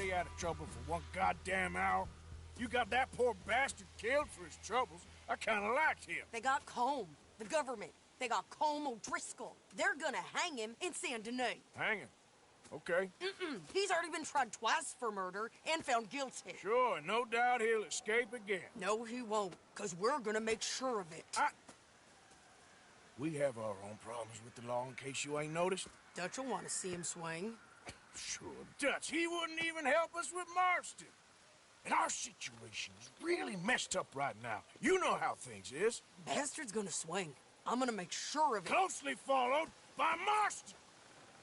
stay out of trouble for one goddamn hour? You got that poor bastard killed for his troubles. I kinda liked him. They got Colm, the government. They got Colm O'Driscoll. They're gonna hang him in Saint Denis. Hang him. Okay. He's already been tried twice for murder and found guilty. Sure, no doubt he'll escape again. No, he won't, because we're gonna make sure of it. We have our own problems with the law, in case you ain't noticed. Dutch will want to see him swing. Sure, Dutch, he wouldn't even help us with Marston. And our situation is really messed up right now. You know how things is. Bastard's gonna swing. I'm gonna make sure of it. Closely followed by Marston.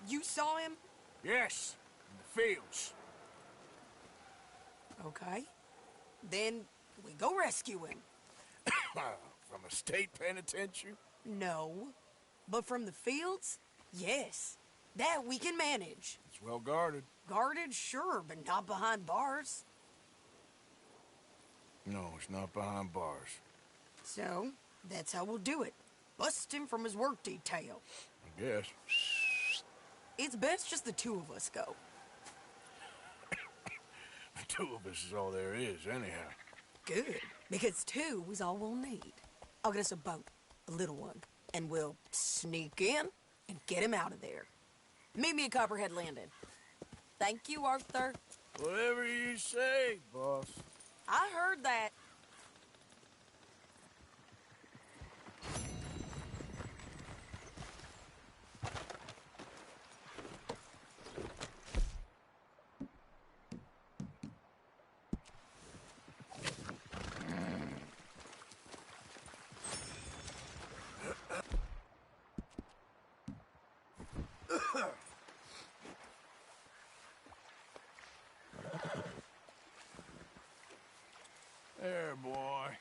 You saw him? Yes, in the fields. Okay. Then we go rescue him. From a state penitentiary? No. But from the fields? Yes. That we can manage. It's well guarded. Guarded, sure, but not behind bars. No, it's not behind bars. So, that's how we'll do it. Bust him from his work detail. I guess. It's best just the two of us go. The two of us is all there is, anyhow. Good, because two is all we'll need. I'll get us a boat, a little one, and we'll sneak in and get him out of there. Meet me at Copperhead Landing. Thank you, Arthur. Whatever you say, boss. I heard that. There, boy.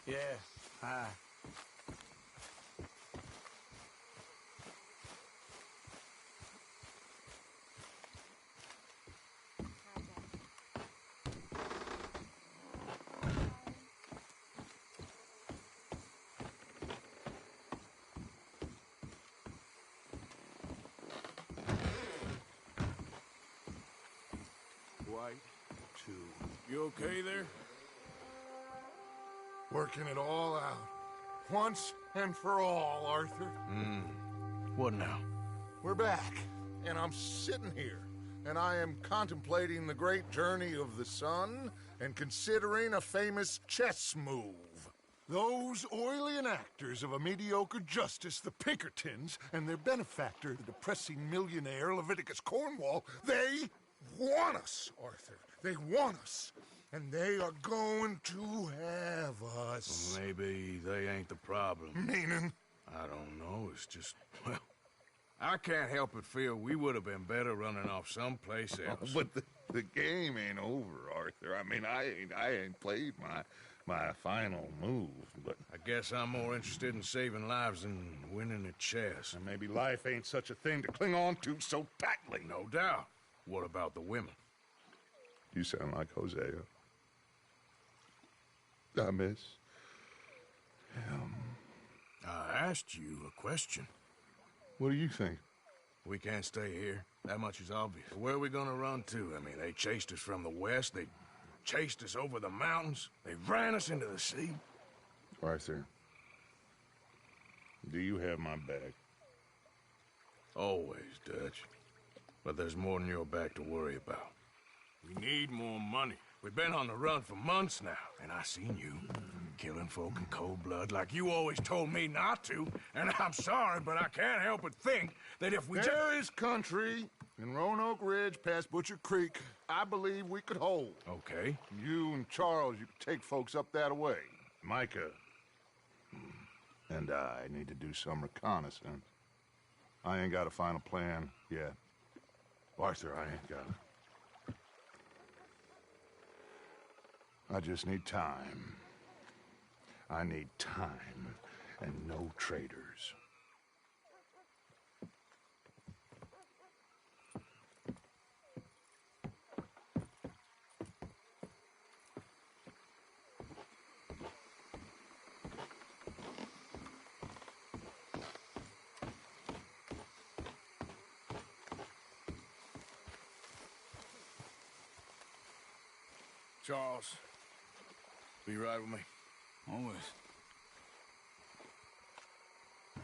Yeah, hi. White 2. You okay there? Working it all out. Once and for all, Arthur. What now? We're back, and I'm sitting here, and I am contemplating the great journey of the sun and considering a famous chess move. Those oily enactors of a mediocre justice, the Pinkertons, and their benefactor, the depressing millionaire Leviticus Cornwall, they want us, Arthur. They want us. And they are going to have us. Maybe they ain't the problem. Meaning? I don't know, it's just, well, I can't help but feel we would have been better running off someplace else. But the game ain't over, Arthur. I mean, I ain't played my final move, but... I guess I'm more interested in saving lives than winning at chess. And maybe life ain't such a thing to cling on to so tightly. No doubt. What about the women? You sound like Hosea. I miss him. I asked you a question. What do you think? We can't stay here. That much is obvious. Where are we gonna run to? I mean, they chased us from the west. They chased us over the mountains. They ran us into the sea. Arthur, do you have my back? Always, Dutch. But there's more than your back to worry about. We need more money. We've been on the run for months now, and I seen you killing folk in cold blood like you always told me not to. And I'm sorry, but I can't help but think that if we There is country in Roanoke Ridge past Butcher Creek I believe we could hold. Okay. You and Charles, you could take folks up that way. Micah and I need to do some reconnaissance. I ain't got a final plan yet. Arthur, I ain't got it. I just need time. I need time and no traitors. Charles, be right with me. Always.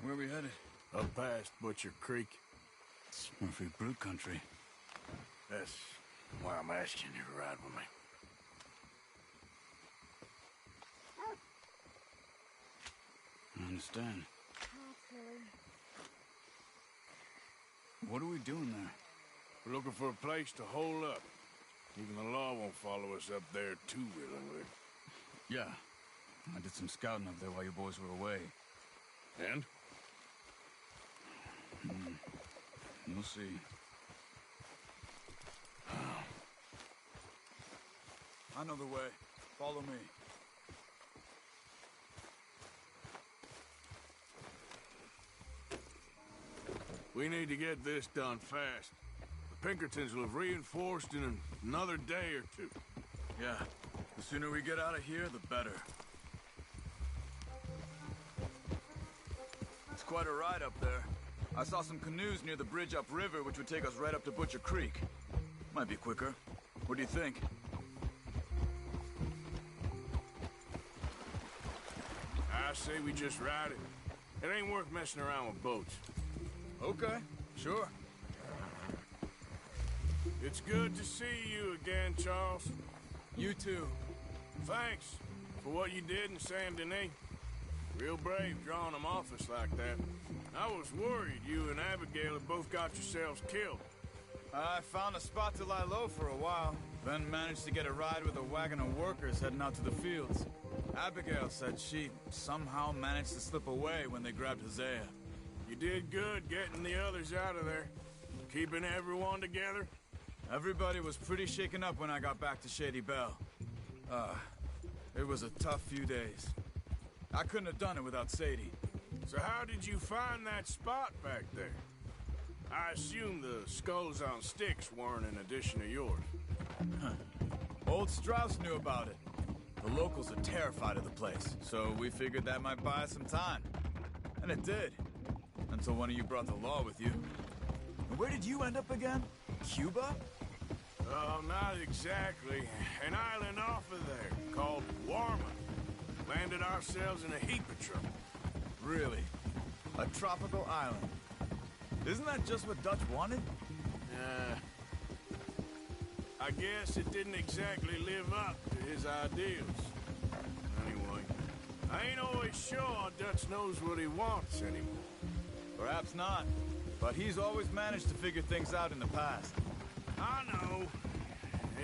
Where are we headed? Up past Butcher Creek. It's Murphy Brute country. That's why I'm asking you to ride with me. I understand. What are we doing there? We're looking for a place to hole up. Even the law won't follow us up there too willingly. Yeah. I did some scouting up there while you boys were away. And? You'll see. I know the way. Follow me. We need to get this done fast. The Pinkertons will have reinforced in another day or two. Yeah. The sooner we get out of here, the better. It's quite a ride up there. I saw some canoes near the bridge upriver, which would take us right up to Butcher Creek. Might be quicker. What do you think? I say we just ride it. It ain't worth messing around with boats. Okay, sure. It's good to see you again, Charles. You too. Thanks for what you did in Saint Denis. Real brave drawing them off us like that. I was worried you and Abigail had both got yourselves killed. I found a spot to lie low for a while, then managed to get a ride with a wagon of workers heading out to the fields. Abigail said she somehow managed to slip away when they grabbed Hosea. You did good getting the others out of there. Keeping everyone together. Everybody was pretty shaken up when I got back to Shady Belle. It was a tough few days. I couldn't have done it without Sadie. So how did you find that spot back there? I assume the skulls on sticks weren't an addition of yours. Old Strauss knew about it. The locals are terrified of the place, so we figured that might buy us some time. And it did. Until one of you brought the law with you. And where did you end up again? Cuba? Oh, not exactly. An island off of there, called Warman. Landed ourselves in a heap of trouble. Really? A tropical island? Isn't that just what Dutch wanted? I guess it didn't exactly live up to his ideals. Anyway, I ain't always sure Dutch knows what he wants anymore. Perhaps not. But he's always managed to figure things out in the past. I know.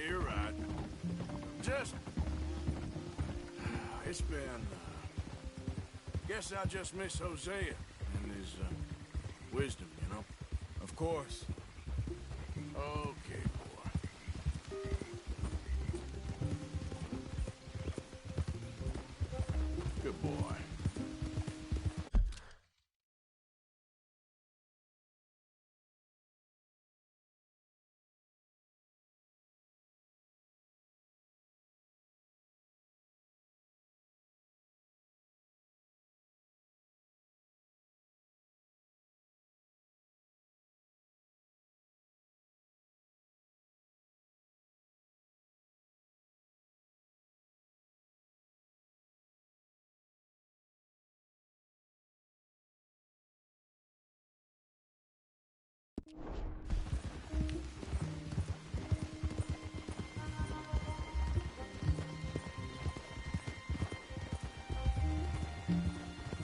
You're right. Just... It's been... Guess I just miss Hosea and his wisdom, you know? Of course. Okay, boy. Good boy.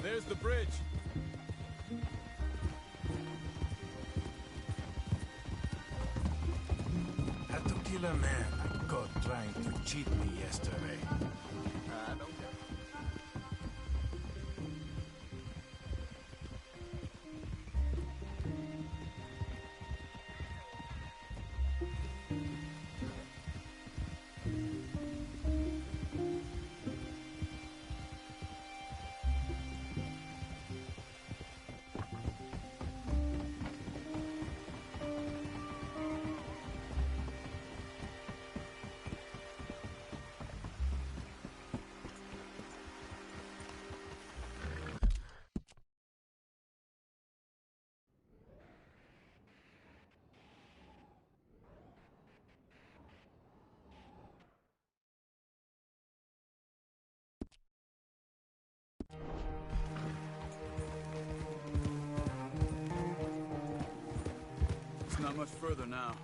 There's the bridge. Had to kill a man I got trying to cheat me yesterday. Don't It's not much further now.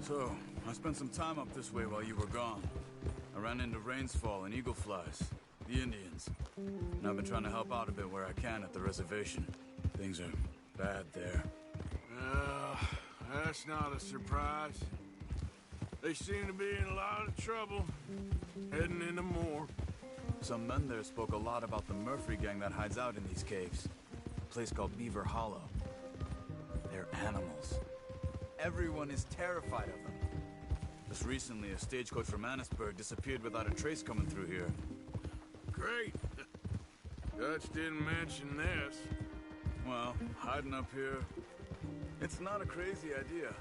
So, I spent some time up this way while you were gone. I ran into Rainsfall and Eagle Flies, the Indians. And I've been trying to help out a bit where I can at the reservation. Things are bad there. That's not a surprise. They seem to be in a lot of trouble, heading into more. Some men there spoke a lot about the Murphy gang that hides out in these caves. A place called Beaver Hollow. They're animals. Everyone is terrified of them. Just recently, a stagecoach from Annisburg disappeared without a trace coming through here. Great. Dutch didn't mention this. Well, hiding up here, it's not a crazy idea.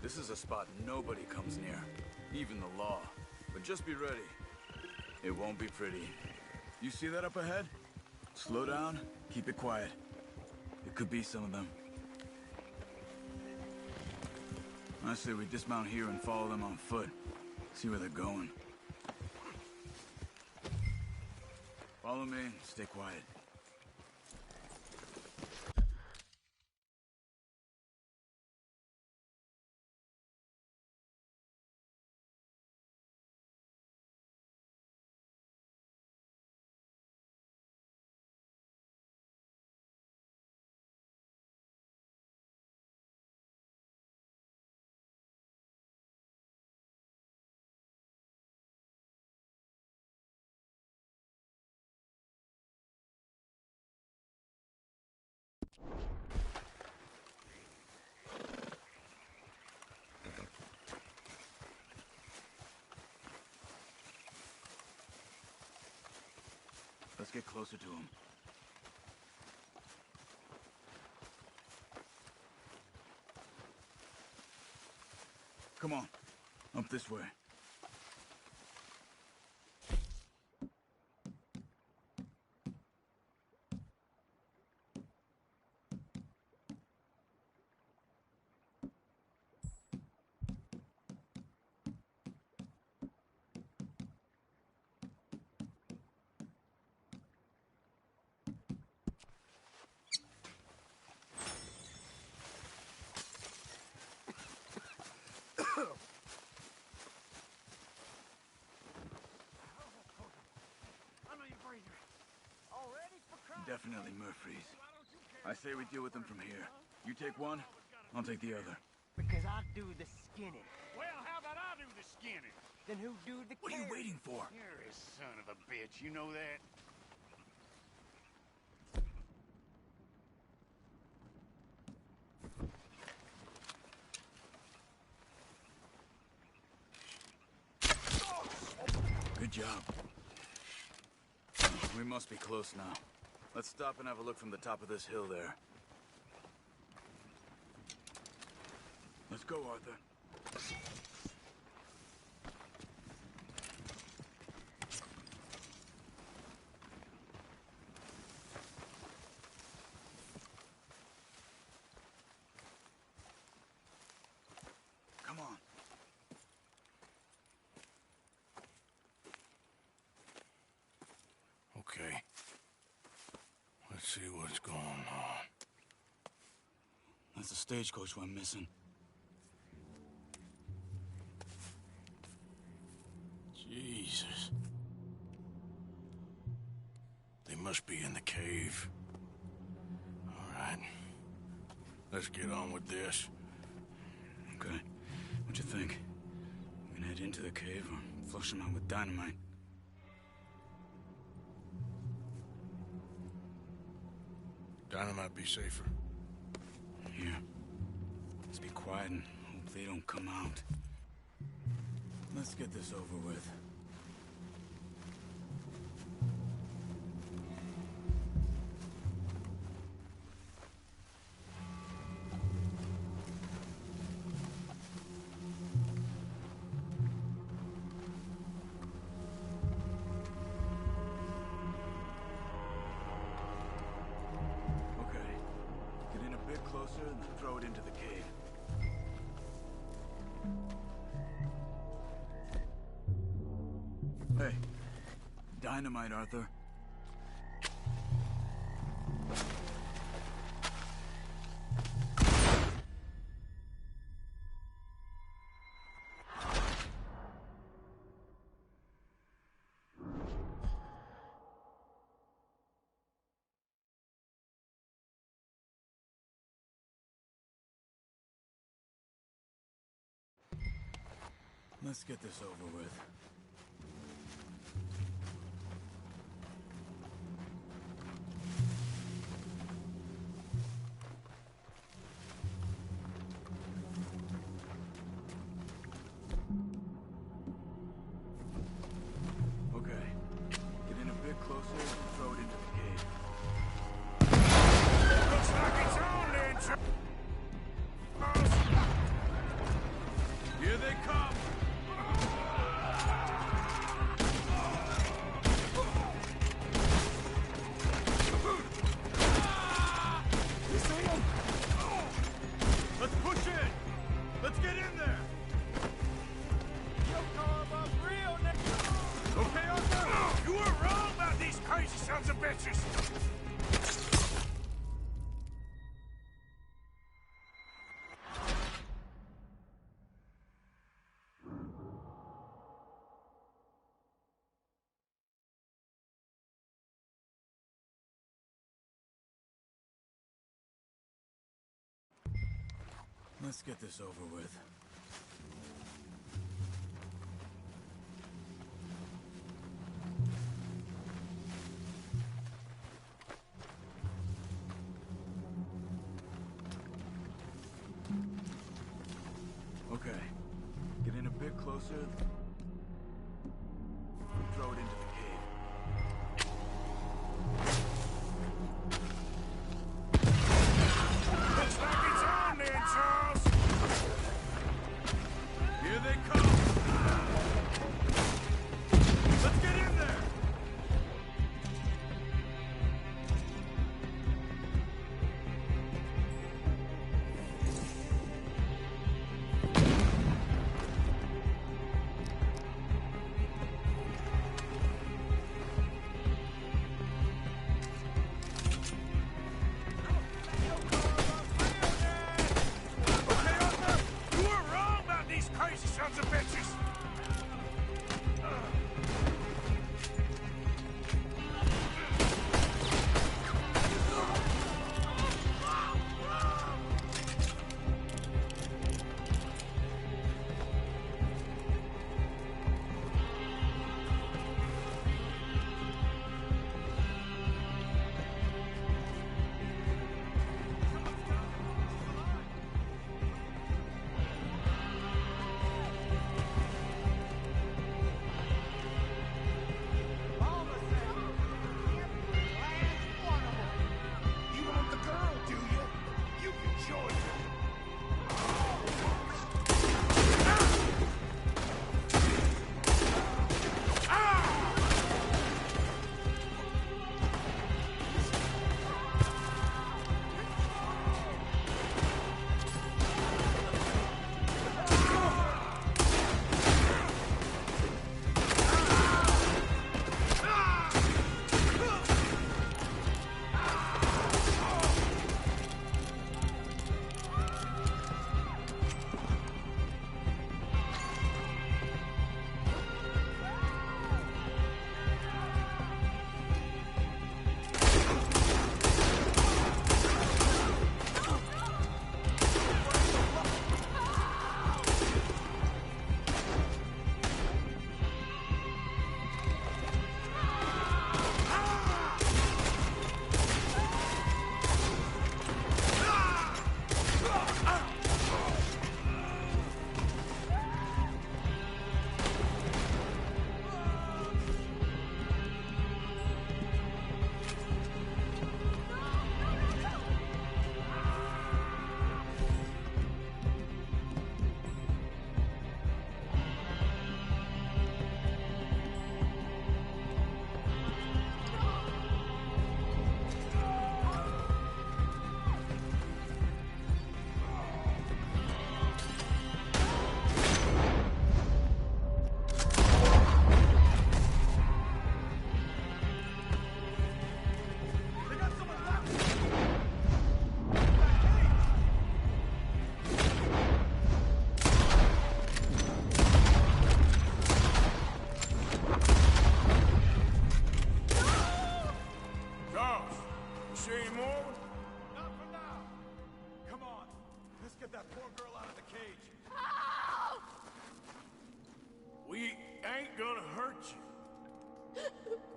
This is a spot nobody comes near, even the law. But just be ready. It won't be pretty. You see that up ahead? Slow down, keep it quiet. It could be some of them. I say we dismount here and follow them on foot. See where they're going. Follow me, stay quiet. Let's get closer to him. Come on. Up this way. Definitely Murphy's. I say we deal with them from here. You take one, I'll take the other. Because I do the skinning. Well, how about I do the skinning? Then who do the What are you carrying? waiting for? You're a son of a bitch, you know that? Good job. We must be close now. Let's stop and have a look from the top of this hill there. Let's go, Arthur. Come on. Okay. Let's see what's going on. That's the stagecoach we're missing. Jesus. They must be in the cave. All right. Let's get on with this. Okay. What you think? We can head into the cave or flush them out with dynamite? Dynamite be safer. Here. Let's be quiet and hope they don't come out. Let's get this over with. Okay. Get in a bit closer and then throw it into the cave. Hey. Dynamite, Arthur. Let's get this over with. Okay. Get in a bit closer and throw it into the cave. Looks like it's on then, Charles. Here they come! You see them? Let's push in! Let's get in there! Okay, Arthur? You were wrong about these crazy sons of bitches. Let's get this over with. Okay. Get in a bit closer. And throw it into the cave.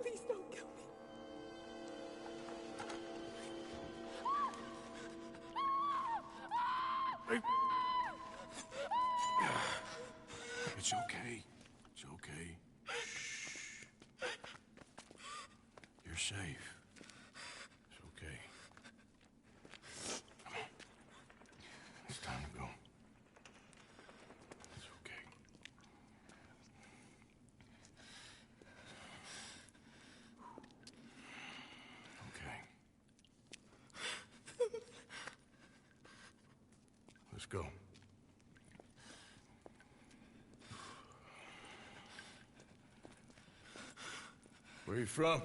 Please don't kill me. It's okay. It's okay. You're safe. It's okay. Come on. It's time to go. It's okay. Okay. Let's go. Where are you from?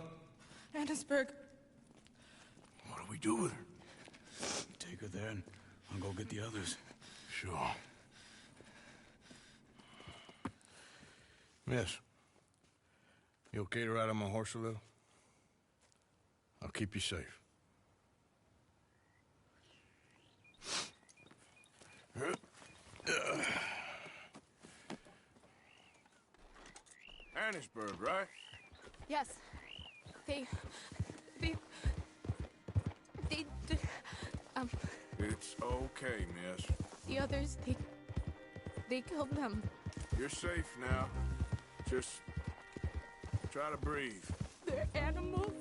Annesburg. What do we do with her? Take her there and I'll go get the others. Sure. Miss, you okay to ride on my horse a little? I'll keep you safe. Annesburg, right? Yes. They, It's okay, miss. the others, they killed them. You're safe now. Just try to breathe. They're animals.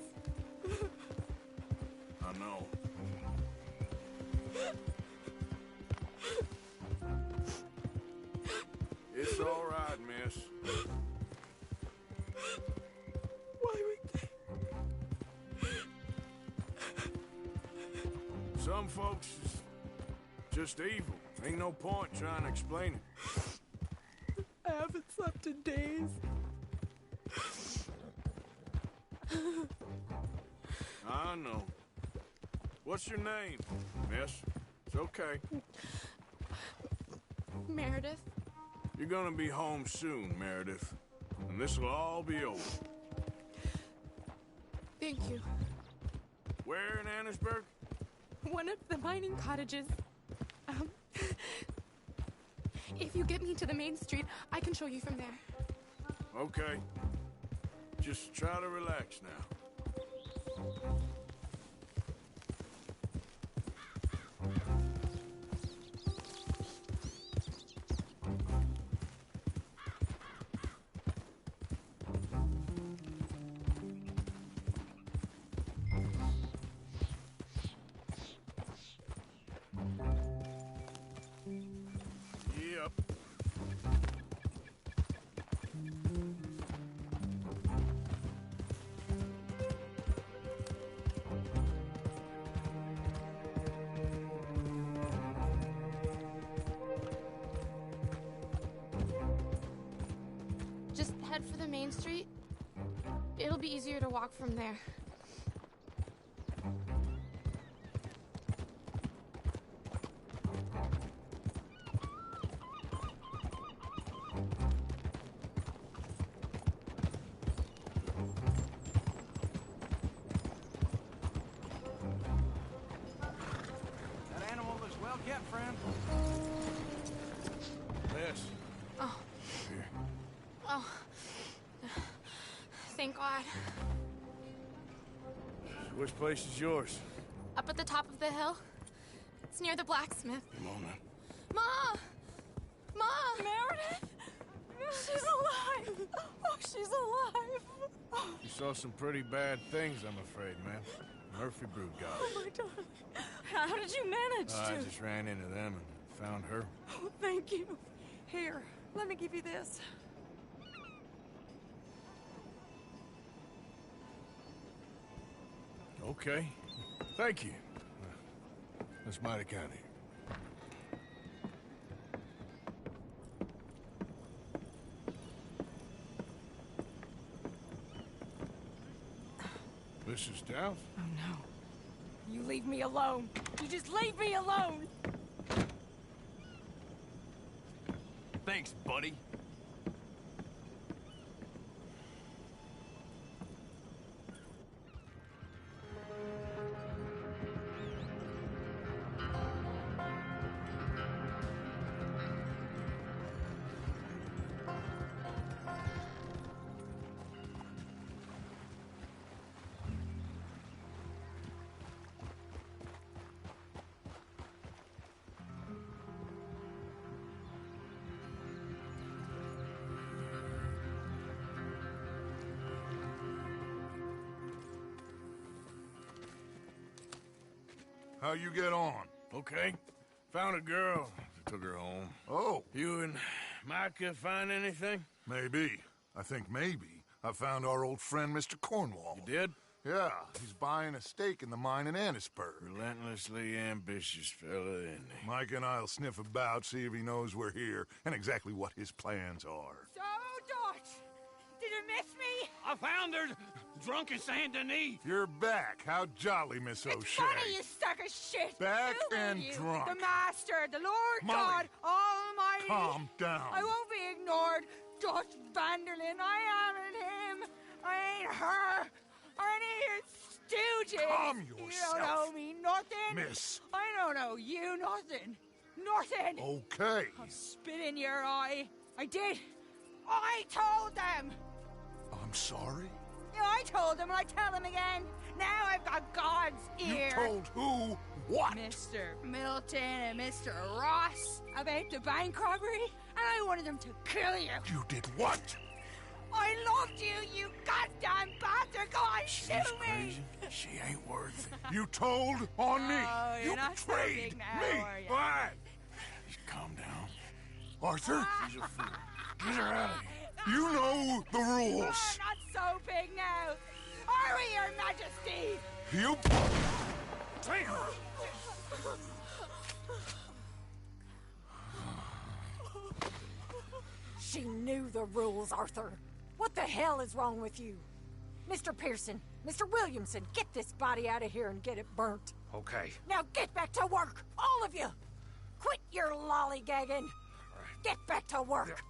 I know. It's all right, miss. Why would they? Some folks is just evil. Ain't no point trying to explain it. I haven't slept in days. I know. What's your name, miss? It's okay. Meredith. You're gonna be home soon, Meredith. And this'll all be over. Thank you. Where in Annesburg? One of the mining cottages. If you get me to the main street, I can show you from there. Okay. Just try to relax now. Yep. Just head for the main street. It'll be easier to walk from there. That animal is well kept, friend. Miss. Oh. Here. Oh. Thank God. Which place is yours? Up at the top of the hill. It's near the blacksmith. Come on now. Ma! Ma! Meredith! She's alive! Oh, she's alive! You saw some pretty bad things, I'm afraid, man. Murphy brood got Oh, it. my darling. How did you manage I to? just ran into them and found her. Oh, thank you. Here, let me give you this. Okay. Thank you. That's mighty kind of you. Mrs. Downs? Oh, no. You leave me alone. You just leave me alone. Thanks, buddy. How you get on? Okay. Found a girl. Took her home. Oh, You and Micah find anything? maybe. I think maybe. I found our old friend, Mr. Cornwall. You did? Yeah, he's buying a stake in the mine in Annisburg. Relentlessly ambitious fella, isn't he? Mike and I'll sniff about, see if he knows we're here, and exactly what his plans are. So, Dutch, did you miss me? I found her drunk in Saint Denis. You're back. How jolly, Miss O'Shea. It's funny, you sack of shit. Back Who are and you? drunk. The Master, the Lord Molly. God Almighty. Calm down. I won't be ignored. Dutch Vanderlyn, I am him. I ain't her. Or any of your stooges. Calm You yourself. don't owe me nothing. Miss. I don't owe you nothing. Nothing. Okay. I'll spit in your eye. I did. I told them. I'm sorry? Yeah, I told them and I tell them again. Now I've got God's ear. You told who what? Mr. Milton and Mr. Ross about the bank robbery, and I wanted them to kill you. You did what? I loved you, you goddamn bastard! Go on, She's shoot me! crazy. She ain't worth it. You told on me. Oh, you're You not so betrayed big now, me. are you? All right. Just calm down. Arthur, She's a fool. Get her out of here. you know the We're rules. not so big now. Are we, Your Majesty? You... She knew the rules, Arthur. What the hell is wrong with you? Mr. Pearson, Mr. Williamson, get this body out of here and get it burnt. Okay. Now get back to work, all of you! Quit your lollygagging! Get back to work!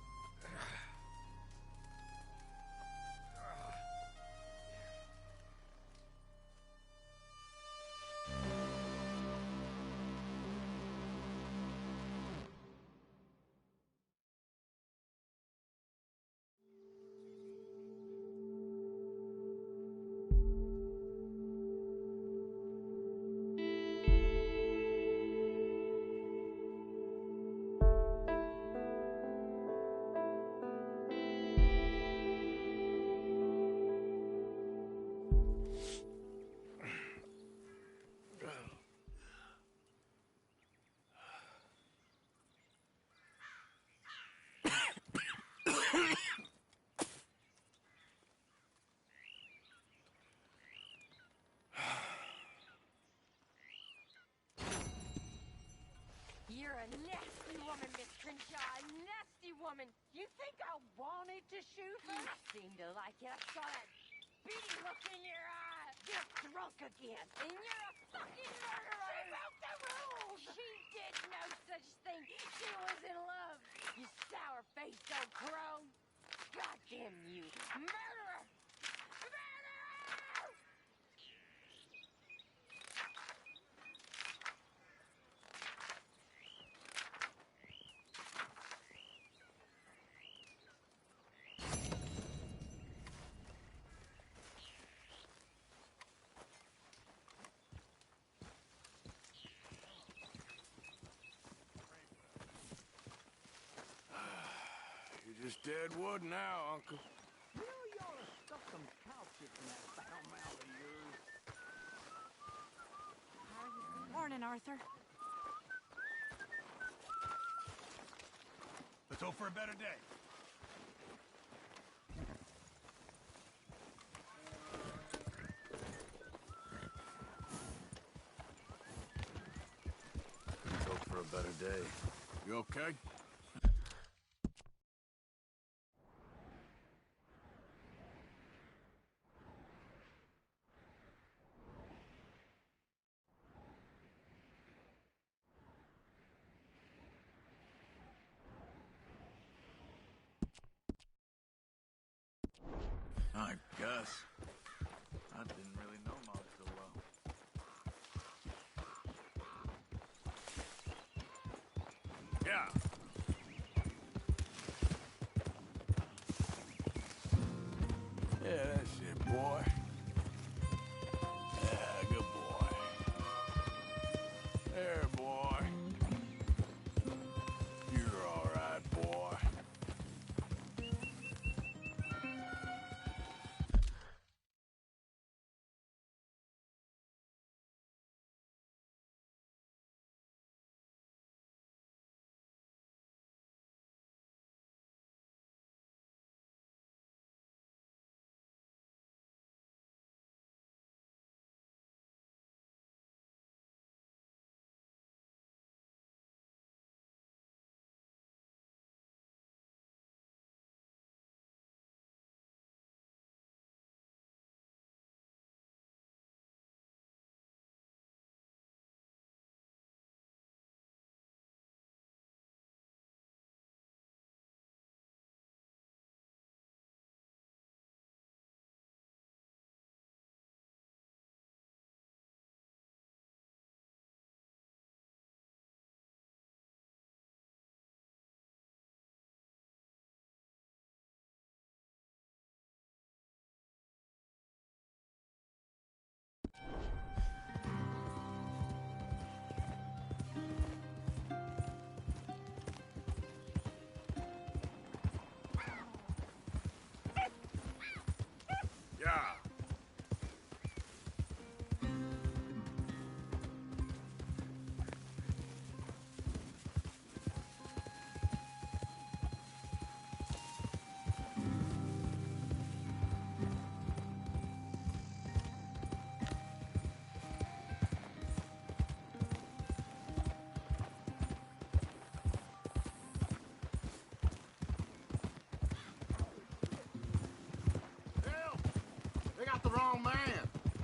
You're a nasty woman, Miss Crenshaw. A nasty woman. You think I wanted to shoot her? You seem to like it. I saw that beady look in your eye. You're drunk again. And you're a fucking murderer. She broke the rules. She did no such thing. She was in love. You sour-faced old crow. Goddamn you. Murderer! Murderer! You're just dead wood now, Uncle. You know you ought to stuff some cow shit in that foul mouth of yours. Morning, Arthur. Let's hope for a better day. Let's hope for a better day. You okay? I guess. I didn't really know Molly so well. Yeah.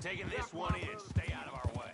taking this one in. Stay out of our way.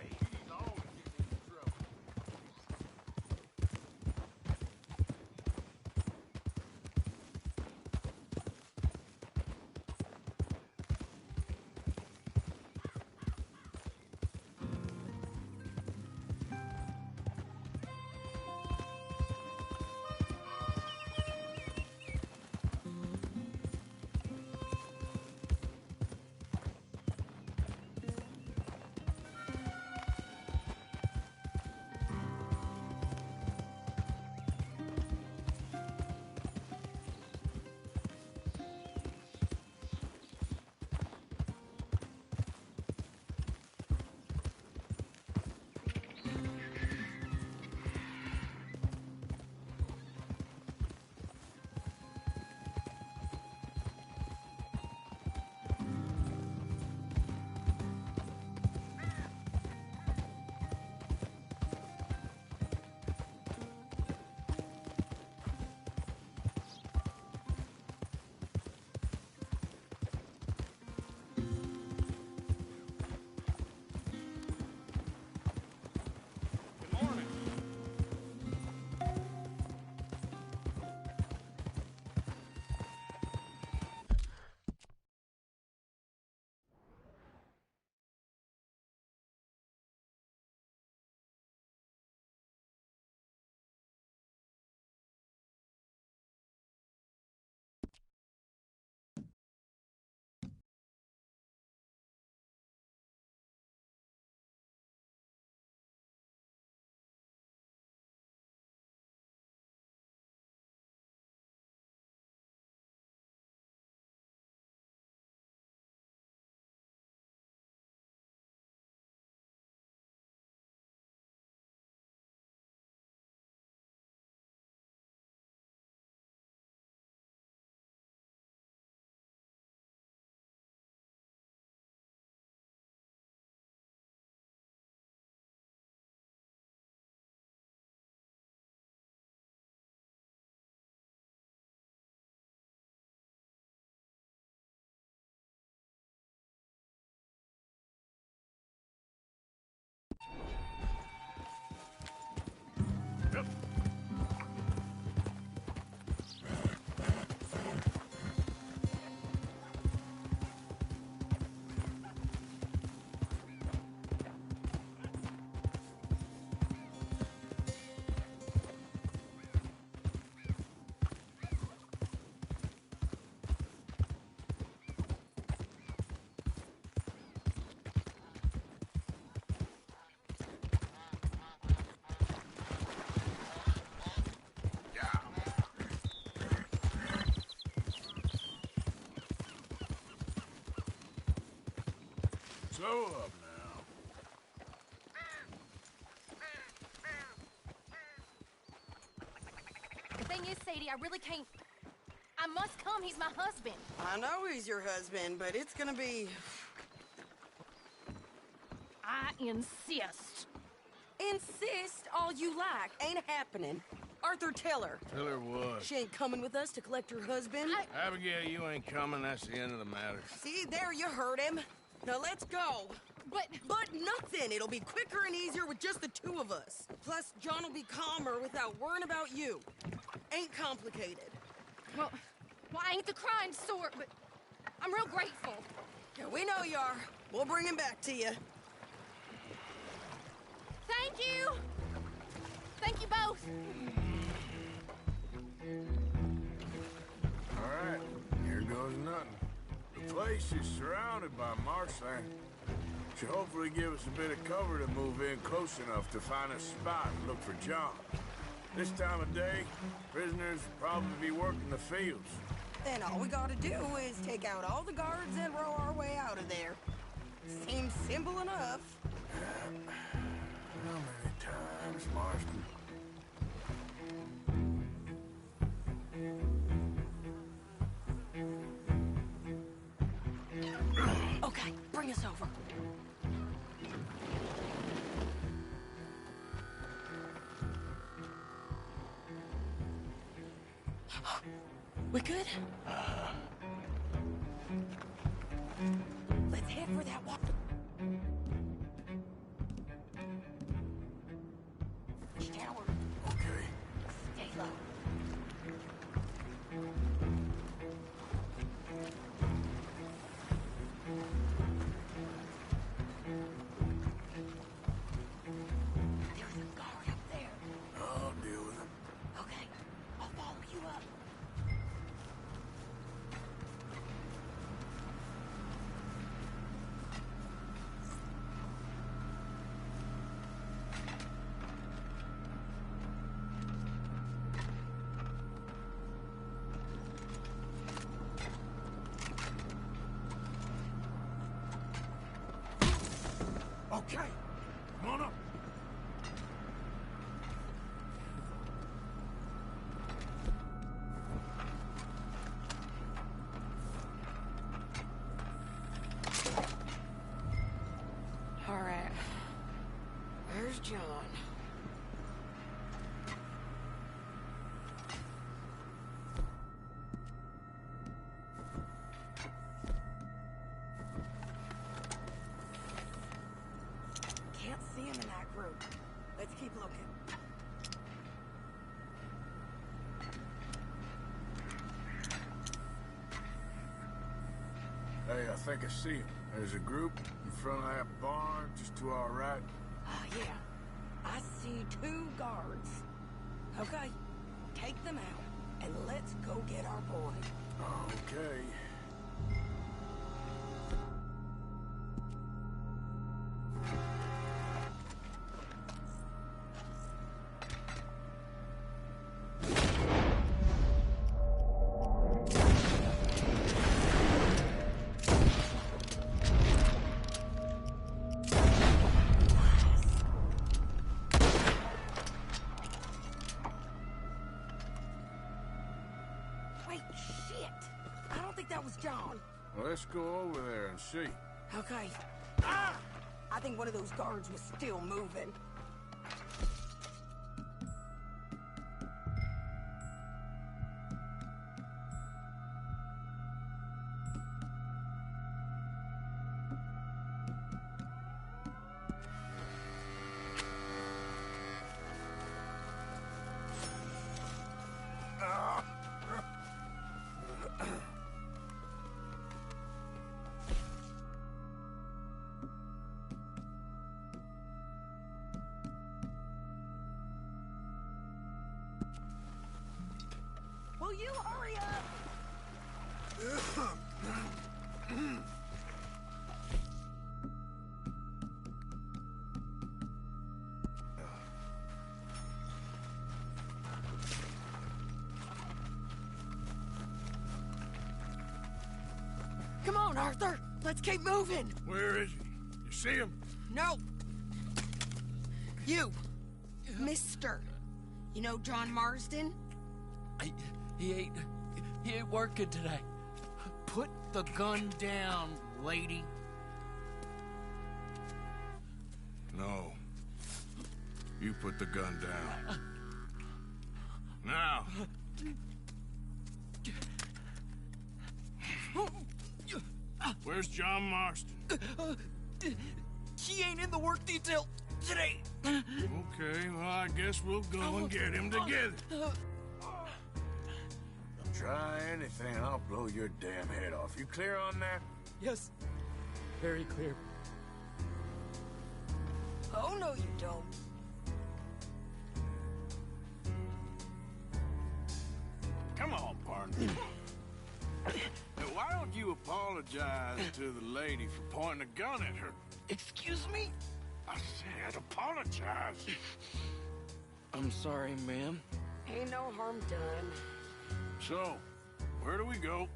Slow up now. The thing is, Sadie, I really can't... I must come. He's my husband. I know he's your husband, but it's gonna be... I insist. Insist all you like. Ain't happening. Arthur, tell her. Tell her what? She ain't coming with us to collect her husband. Abigail, you ain't coming. That's the end of the matter. See, there you heard him. Now let's go. But nothing. It'll be quicker and easier with just the two of us. Plus, John will be calmer without worrying about you. Ain't complicated. Well, I ain't the crying sort, but I'm real grateful. Yeah, we know you are. We'll bring him back to you. Thank you. Thank you both. All right, here goes nothing. The place is surrounded by marshland. Should hopefully give us a bit of cover to move in close enough to find a spot and look for John. This time of day, prisoners will probably be working the fields. Then all we gotta do is take out all the guards and row our way out of there. Seems simple enough. How many times, Marston? Okay, bring us over. We good? Let's head for that water. Okay, come on up. All right. Where's John? Can't see him in that group. Let's keep looking. Hey, I think I see him. There's a group in front of that barn, just to our right. Yeah. I see 2 guards. Okay. Take them out, and let's go get our boy. Okay. Wait, shit! I don't think that was John. Well, let's go over there and see. Okay. Ah! I think one of those guards was still moving. Will you hurry up? Come on, Arthur. Let's keep moving. Where is he? You see him? No. You. Mister. You know John Marsden? He ain't working today. Put the gun down, lady. No. You put the gun down. Now. Where's John Marston? He ain't in the work detail today. Okay, well, I guess we'll go and get him together. Try anything, I'll blow your damn head off. You clear on that? Yes, very clear. Oh, no, you don't. Come on, partner. Now, why don't you apologize to the lady for pointing a gun at her? Excuse me? I said apologize. I'm sorry, ma'am. Ain't no harm done. So, where do we go?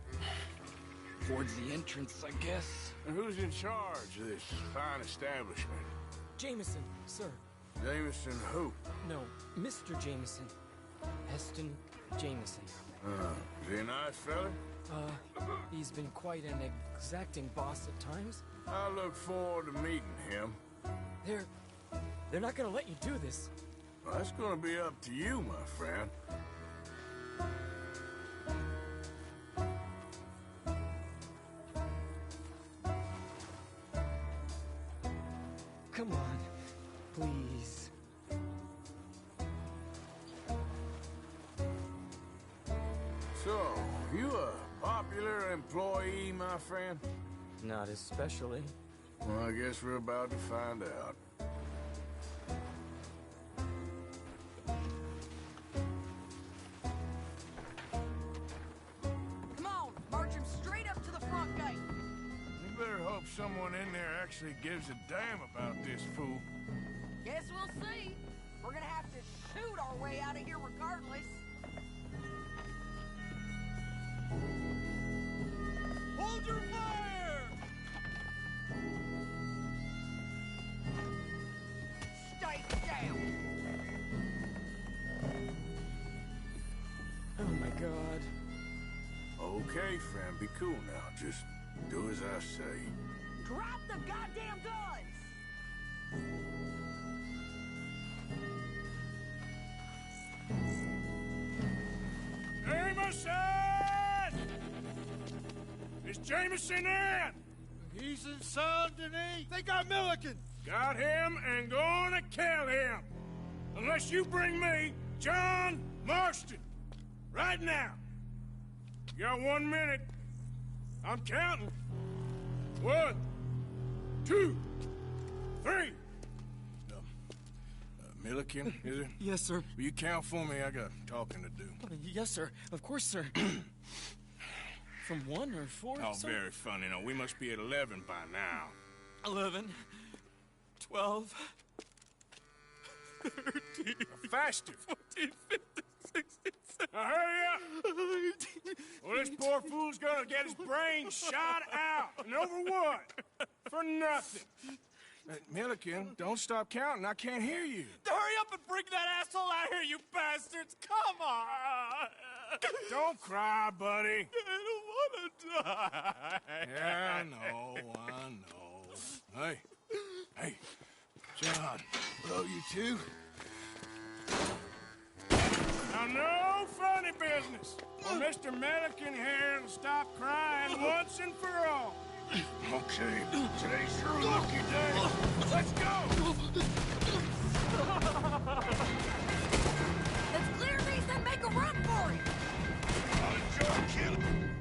Towards the entrance, I guess. And who's in charge of this fine establishment? Jameson, sir. Jameson who? No, Mr. Jameson. Heston Jameson. Is he a nice fella? He's been quite an exacting boss at times. I look forward to meeting him. They're not gonna let you do this. Well, that's gonna be up to you, my friend. Come on, please. So, you a popular employee, my friend? Not especially. Well, I guess we're about to find out. Come on, march him straight up to the front gate. You better hope someone in there actually gives a damn about this fool. Guess we'll see. We're gonna have to shoot our way out of here regardless. Hold your fire! Okay, friend, be cool now. Just do as I say. Drop the goddamn guns! Jameson! Is Jameson in? He's in Saint Denis. They got Milliken. Got him and gonna kill him. Unless you bring me John Marston. Right now. You got 1 minute. I'm counting. 1, 2, 3. Milliken, is it? Yes, sir. Will you count for me? I got talking to do. Yes, sir. Of course, sir. From 1 or 4? Oh, sir? very funny. No, we must be at 11 by now. 11, 12, 13, faster. 14, 15, 16, 17. Now hurry up! Well, this poor fool's gonna get his brains shot out. And over what? For nothing. Milliken, don't stop counting. I can't hear you. Hurry up and bring that asshole out here, you bastards! Come on! Don't cry, buddy. I don't want to die. Yeah, I know. Hey, John, love you too. Now, no funny business. Or Mr. Milliken here will stop crying once and for all. Okay, today's your lucky day. Let's go! Let's clear these and make a run for it! I'll enjoy killing.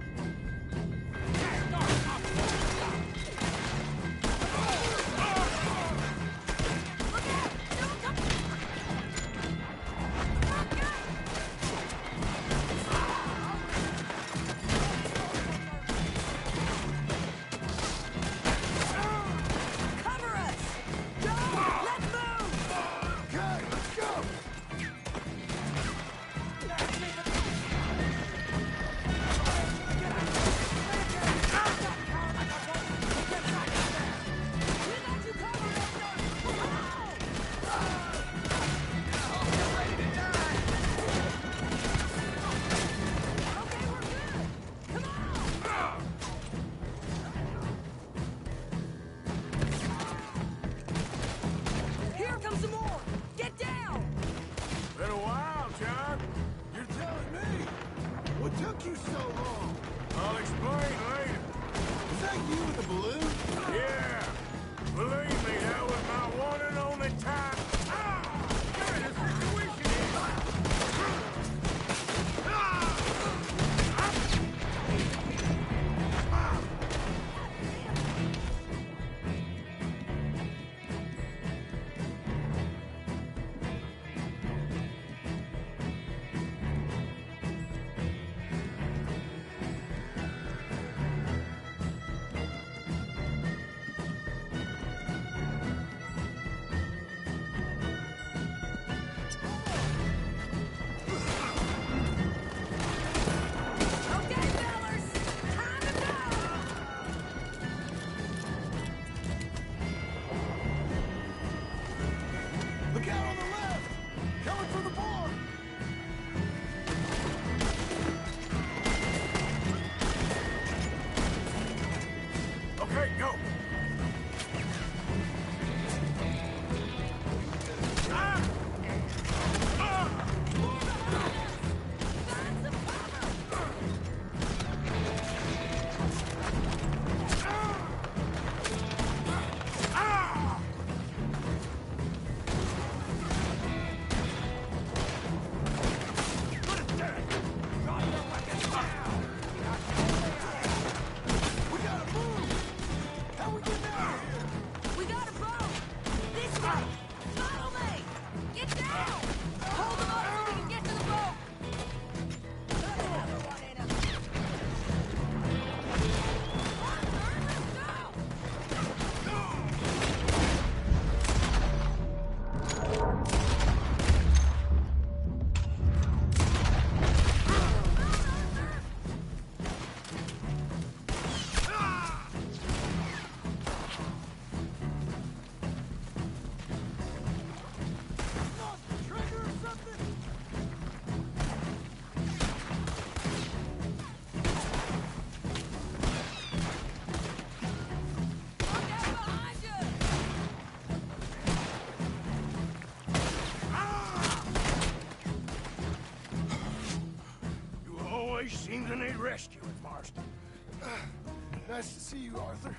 Nice to see you, Arthur.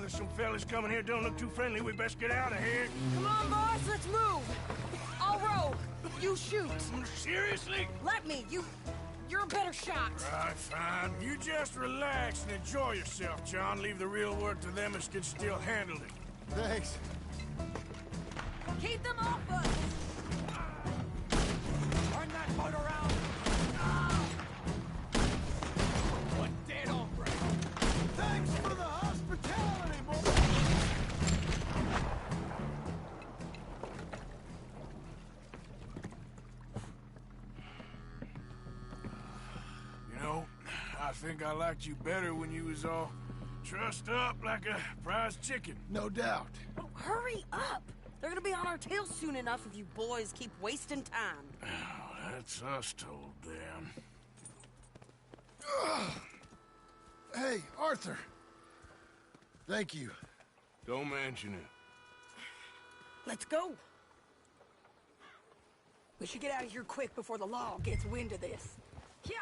There's some fellas coming here. Don't look too friendly. We best get out of here. Come on, boys, let's move. I'll roll. You shoot. Seriously? Let me. You're a better shot. Right, fine. You just relax and enjoy yourself, John. Leave the real work to them as can still handle it. Thanks. Keep them off us. Turn that boat around. What dead hombre? Thanks for the hospitality, boy. You know, I think I liked you better when you was all trussed up like a prize chicken. No doubt. Oh, hurry up. They're gonna be on our tails soon enough if you boys keep wasting time. Oh, that's us told them. Hey, Arthur. Thank you. Don't mention it. Let's go. We should get out of here quick before the law gets wind of this. Yeah.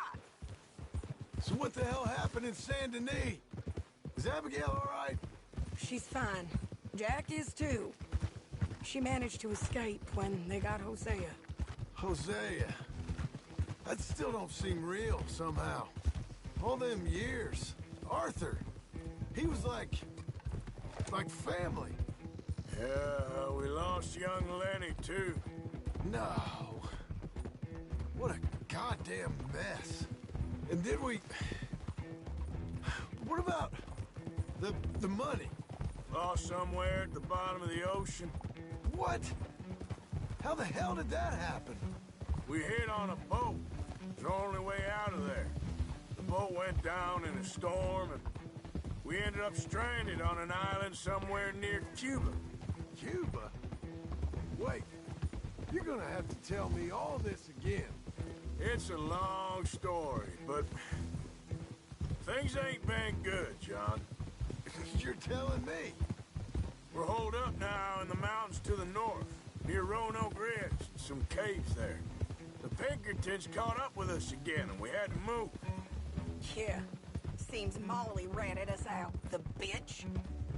So what the hell happened in Saint Denis? Is Abigail all right? She's fine. Jack is too. She managed to escape when they got Hosea. Hosea. That still don't seem real, somehow. All them years. Arthur. He was like family. Yeah, we lost young Lenny, too. No. What a goddamn mess. And did we... What about the money? Lost somewhere at the bottom of the ocean. What? How the hell did that happen? We hit on a boat. It's the only way out of there. The boat went down in a storm, and we ended up stranded on an island somewhere near Cuba. Cuba? Wait, you're gonna have to tell me all this again. It's a long story, but things ain't been good, John. You're telling me. We're holed up now in the mountains to the north, near Roanoke Ridge, some caves there. The Pinkertons caught up with us again, and we had to move. Yeah. Seems Molly ratted us out, the bitch.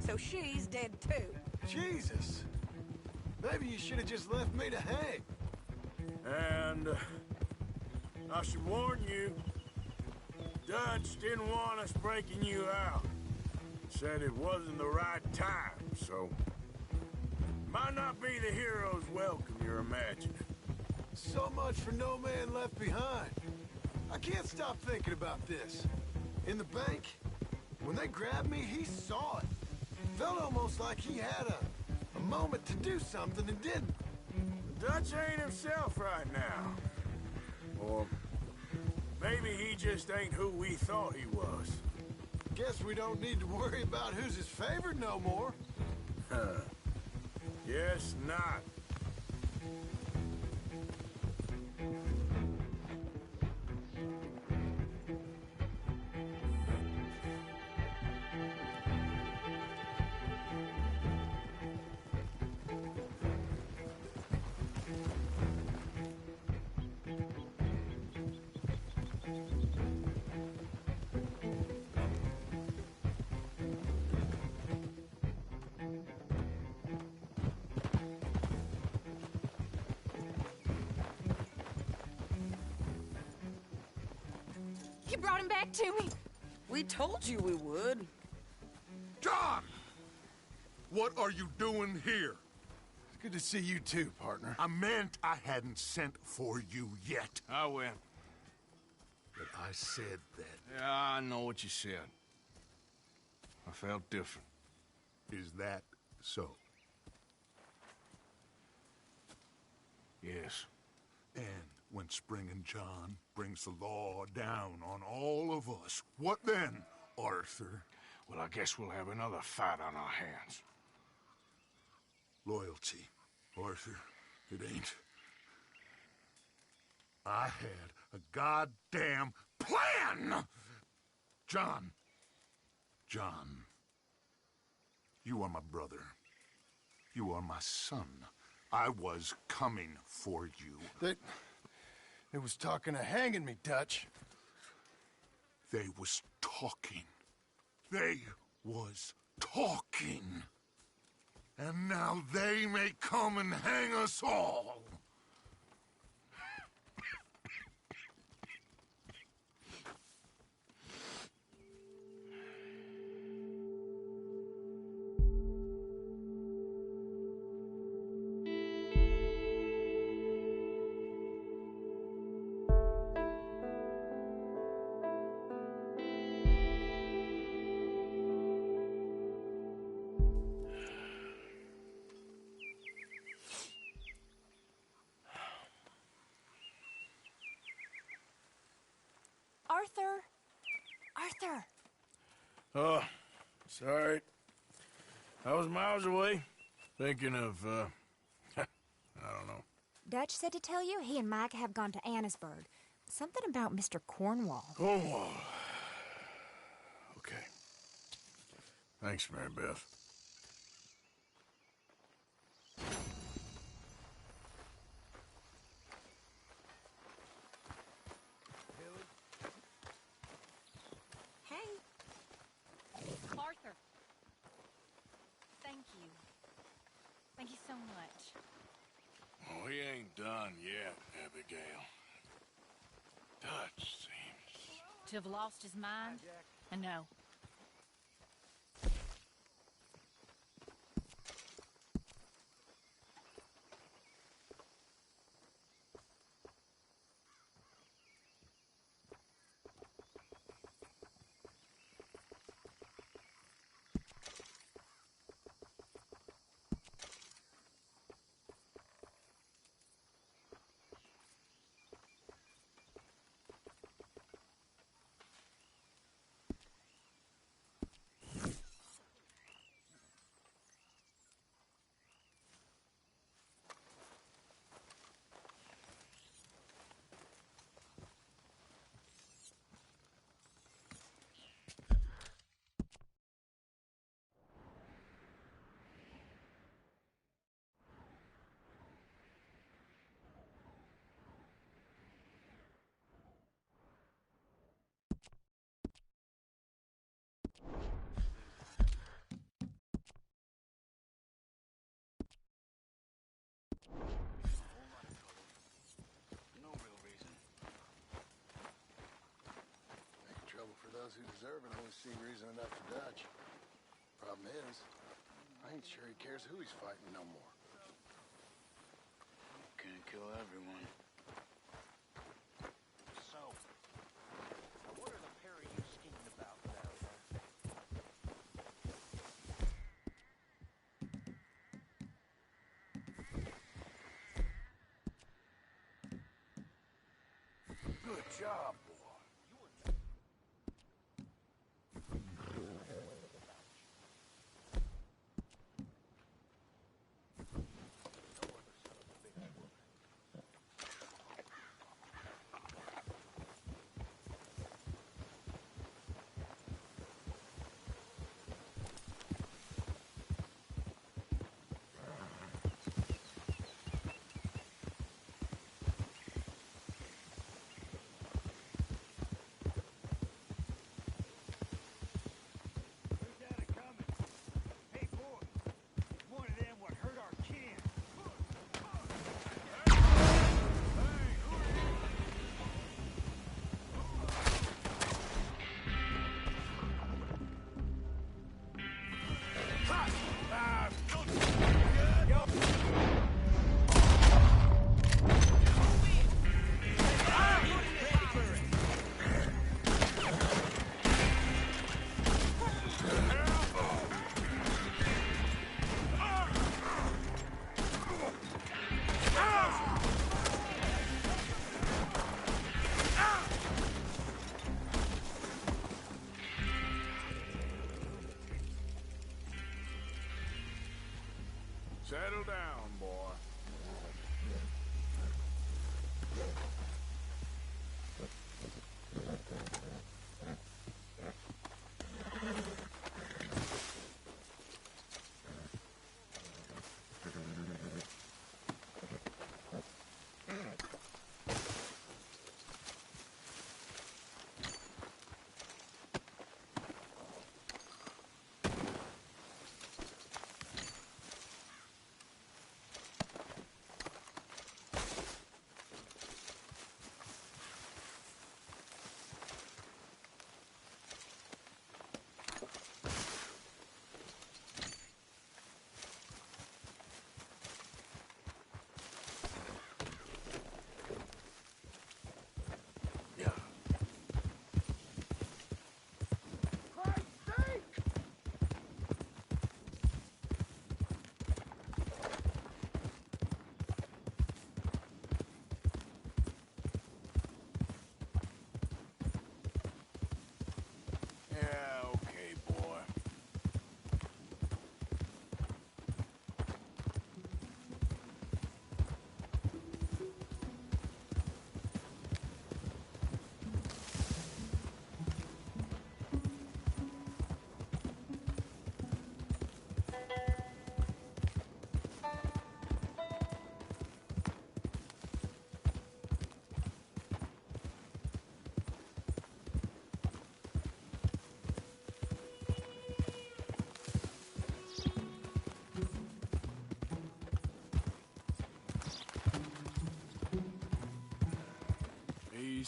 So she's dead too. Jesus. Maybe you should have just left me to hang. And I should warn you, Dutch didn't want us breaking you out. Said it wasn't the right time, so might not be the hero's welcome you're imagining. So much for no man left behind. I can't stop thinking about this. In the bank, when they grabbed me, he saw it. Felt almost like he had a moment to do something and didn't. Dutch ain't himself right now. Or maybe he just ain't who we thought he was. Guess we don't need to worry about who's his favorite no more. Guess not. You brought him back to me. We told you we would. John! What are you doing here? It's good to see you too, partner. I meant I hadn't sent for you yet. I went. But I said that. Yeah, I know what you said. I felt different. Is that so? Yes. And when Spring and John brings the law down on all of us, what then, Arthur? Well, I guess we'll have another fight on our hands. Loyalty, Arthur, it ain't. I had a goddamn plan! John, you are my brother. You are my son. I was coming for you. They was talking of hanging me, Dutch. They was talking. They was talking. And now they may come and hang us all. Arthur! Arthur! Oh, sorry. I was miles away, thinking of, I don't know. Dutch said to tell you he and Mike have gone to Annesburg. Something about Mr. Cornwall. Cornwall. Okay. Thanks, Mary Beth. Arthur. Thank you. Thank you so much. Oh, he ain't done yet, Abigail. Dutch seems... To have lost his mind? I know. No real reason. Make trouble for those who deserve it. Only see reason enough for Dutch. Problem is, I ain't sure he cares who he's fighting no more. Can't kill everyone. So, now what are the pair of you scheming about now, Good job, boy. Settle down, boy.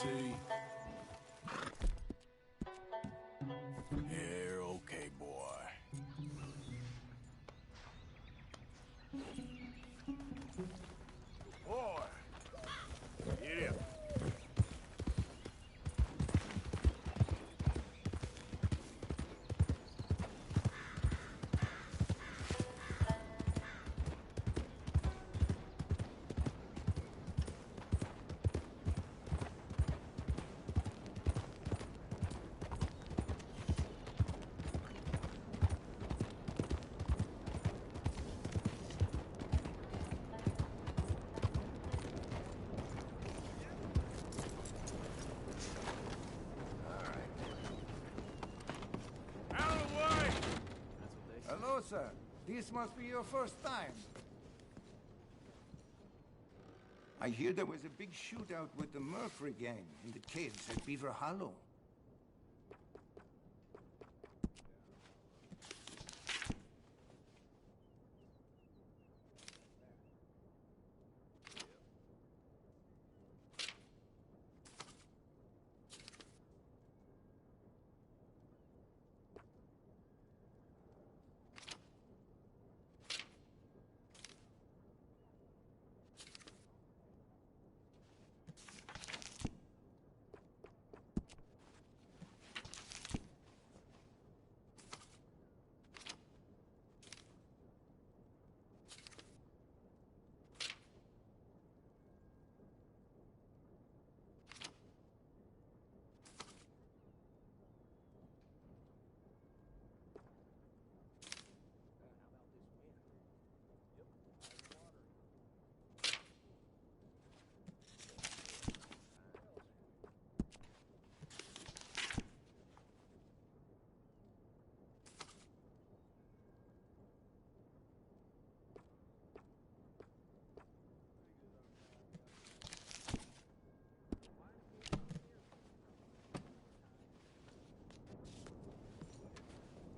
see? You're okay, boy. Boy! Get him. Hello, sir. This must be your first time. I hear there was a big shootout with the Murphy gang in the caves at Beaver Hollow.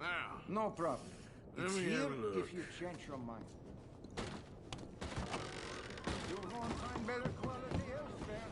Now, No problem. let It's me here have a look. if you change your mind. You won't find better quality elsewhere.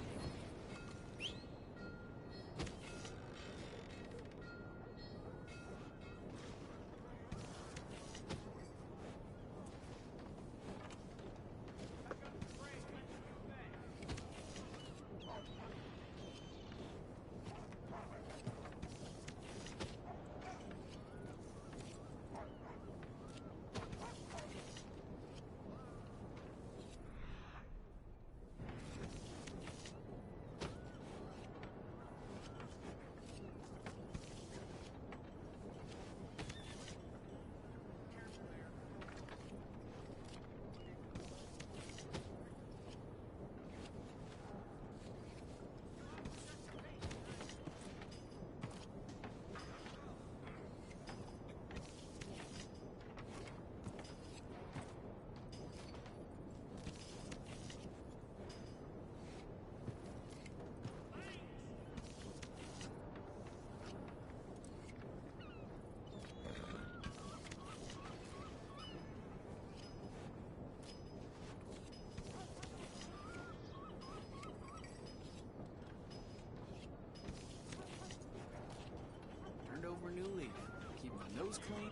Turned over a new leaf. Keep my nose clean.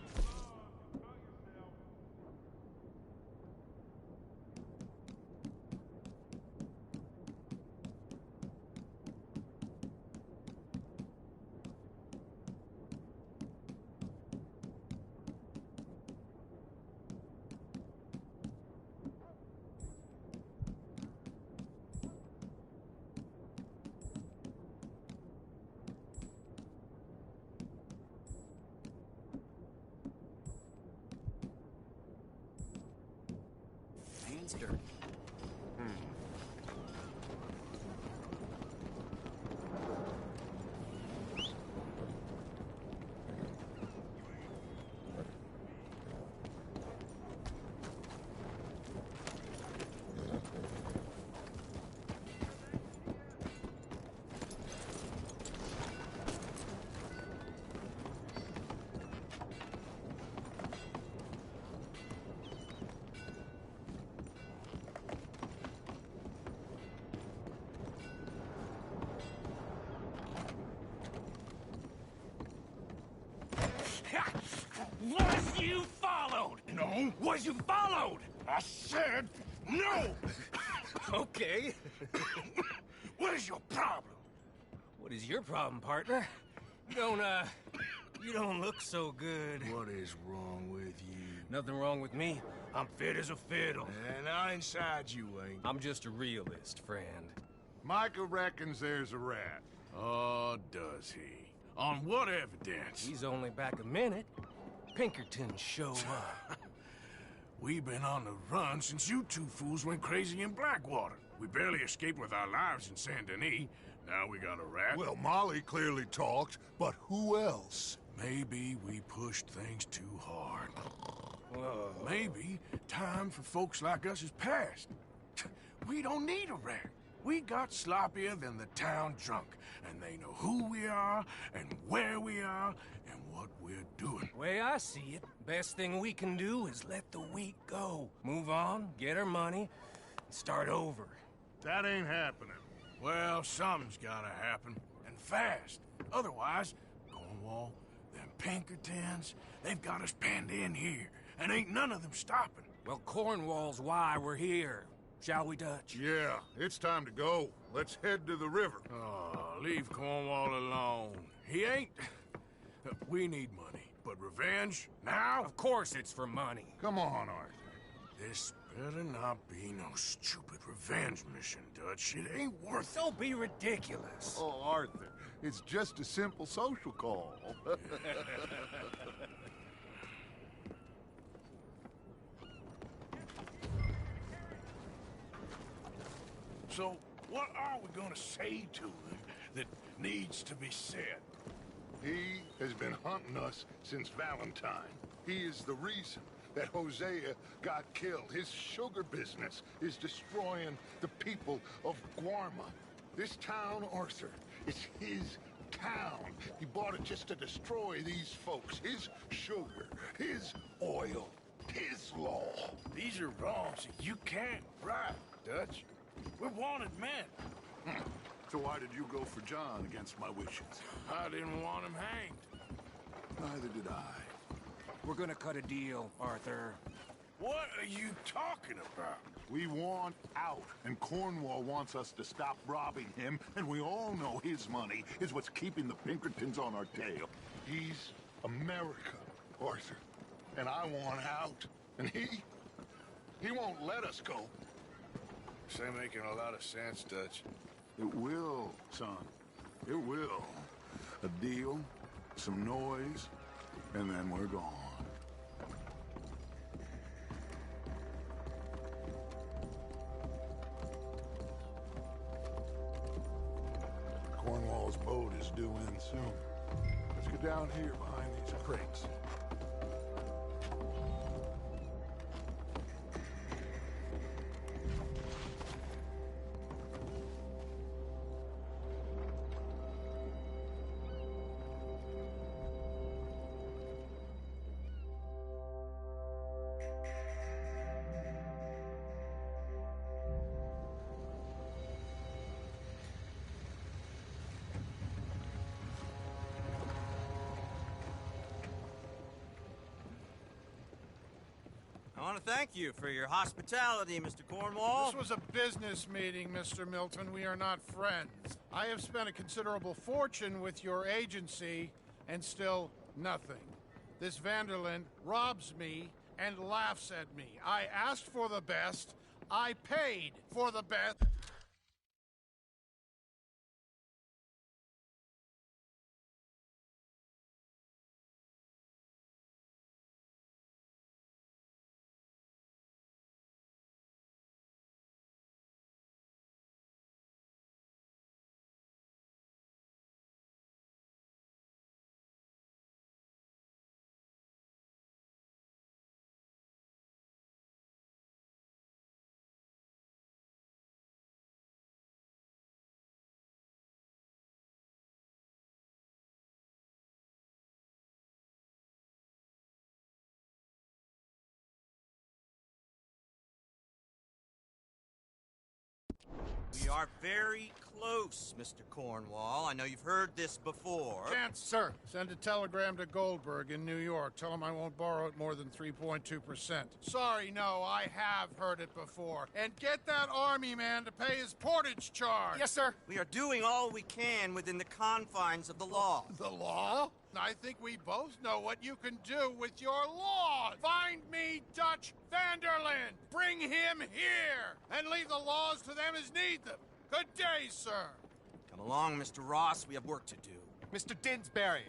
Hands dirty. you followed? No. Was you followed? I said no! Okay. What is your problem? What is your problem, partner? You don't look so good. What is wrong with you? Nothing wrong with me. I'm fit as a fiddle. And I inside you ain't. I'm just a realist, friend. Micah reckons there's a rat. Oh, does he? On what evidence? He's only back a minute. Pinkerton show up. We've been on the run since you two fools went crazy in Blackwater. We barely escaped with our lives in Saint Denis. Now we got a rat. Well, Molly clearly talked, but who else? Maybe we pushed things too hard. Maybe time for folks like us is past. We don't need a rat. We got sloppier than the town drunk, and they know who we are, and where we are, and what we're doing. Way I see it, best thing we can do is let the week go. Move on, get our money, and start over. That ain't happening. Well, something's gotta happen, and fast. Otherwise, Cornwall, them Pinkertons, they've got us penned in here, and ain't none of them stopping. Well, Cornwall's why we're here. Shall we, Dutch? Yeah, it's time to go. Let's head to the river. Oh, leave Cornwall alone. He ain't... We need money, but revenge, now? Of course it's for money. Come on, Arthur. This better not be no stupid revenge mission, Dutch. It ain't worth it. Don't be ridiculous. Oh, Arthur, it's just a simple social call. So, what are we gonna say to him that needs to be said? He has been hunting us since Valentine. He is the reason that Hosea got killed. His sugar business is destroying the people of Guarma. This town, Arthur, is his town. He bought it just to destroy these folks. His sugar, his oil, his law. These are wrongs that you can't right, Dutch. We're wanted men. So why did you go for John against my wishes? I didn't want him hanged. Neither did I. We're gonna cut a deal, Arthur. What are you talking about? We want out, and Cornwall wants us to stop robbing him, and we all know his money is what's keeping the Pinkertons on our tail. He's America, Arthur, and I want out. And he won't let us go. This ain't making a lot of sense, Dutch. It will, son. It will. A deal, some noise, and then we're gone. Cornwall's boat is due in soon. Let's get down here behind these crates. I want to thank you for your hospitality, Mr. Cornwall. This was a business meeting, Mr. Milton. We are not friends. I have spent a considerable fortune with your agency, and still nothing. This Vanderlyn robs me and laughs at me. I asked for the best. I paid for the best. We are very close, Mr. Cornwall. I know you've heard this before. Chance, sir. Send a telegram to Goldberg in New York. Tell him I won't borrow it more than 3.2%. Sorry, no, I have heard it before. And get that army man to pay his portage charge. Yes, sir. We are doing all we can within the confines of the law. The law? I think we both know what you can do with your laws. Find me Dutch Vanderlyn. Bring him here. And leave the laws to them as need them. Good day, sir. Come along, Mr. Ross. We have work to do. Mr. Didsbury.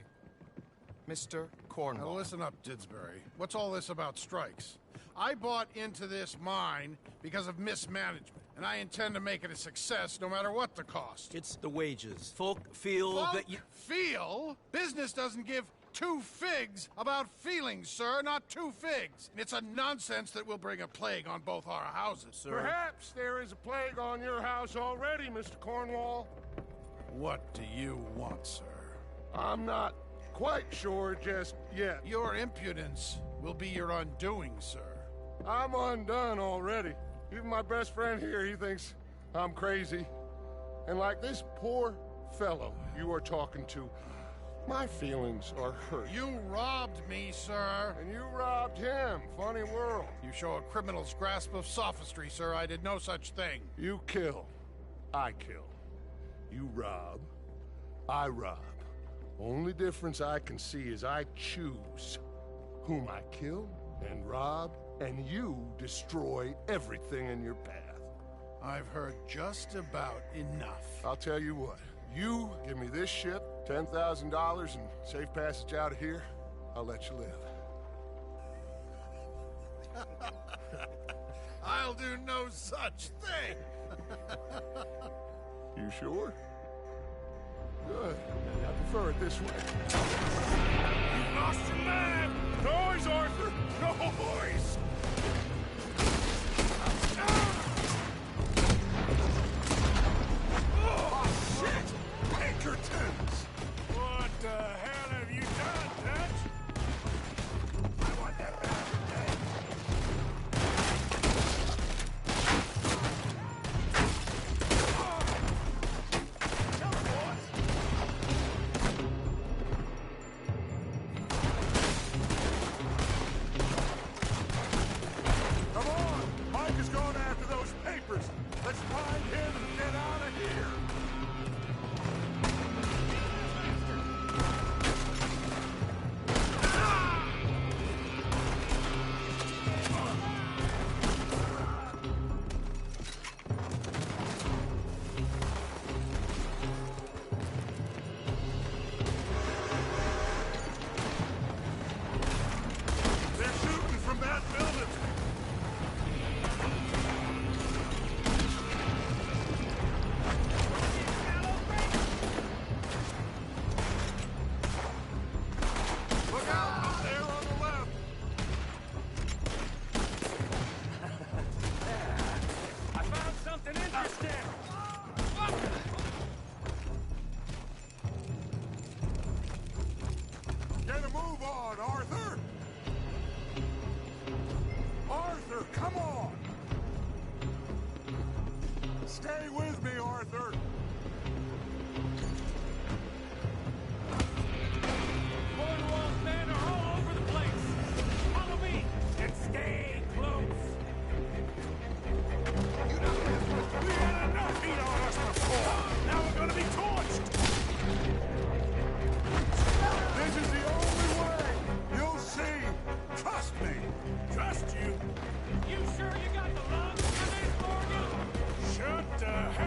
Mr. Cornwall. Now listen up, Didsbury. What's all this about strikes? I bought into this mine because of mismanagement, and I intend to make it a success no matter what the cost. It's the wages. Folk feel that you... Feel? Business doesn't give two figs about feelings, sir, not two figs. It's a nonsense that will bring a plague on both our houses, sir. Perhaps there is a plague on your house already, Mr. Cornwall. What do you want, sir? I'm not quite sure just yet. Your impudence will be your undoing, sir. I'm undone already. Even my best friend here, he thinks I'm crazy. And like this poor fellow you are talking to, my feelings are hurt. You robbed me, sir. And you robbed him. Funny world. You show a criminal's grasp of sophistry, sir. I did no such thing. You kill. I kill. You rob. I rob. Only difference I can see is I choose whom I kill and rob, and you destroy everything in your path. I've heard just about enough. I'll tell you what. You give me this ship, $10,000, and safe passage out of here, I'll let you live. I'll do no such thing. You sure? Good. I prefer it this way. You lost your man! Noise, Arthur! Noise! Oh, shit! Pinkertons! What the hell have you done, Dutch? I want that bastard dead. Come on! Mike is going after those papers. Let's find him and get out of here. They're shooting from that building. Look out up there on the left. I found something interesting. Get a move on, Arthur! Arthur, come on! Stay with me, Arthur! Cornwall's men are all over the place. Follow me and stay close. We had enough heat on us before! Now we're gonna be torched! This is the only way! You'll see! Trust me! Trust you! You sure you got the lungs for this, Morgan? Shut the hell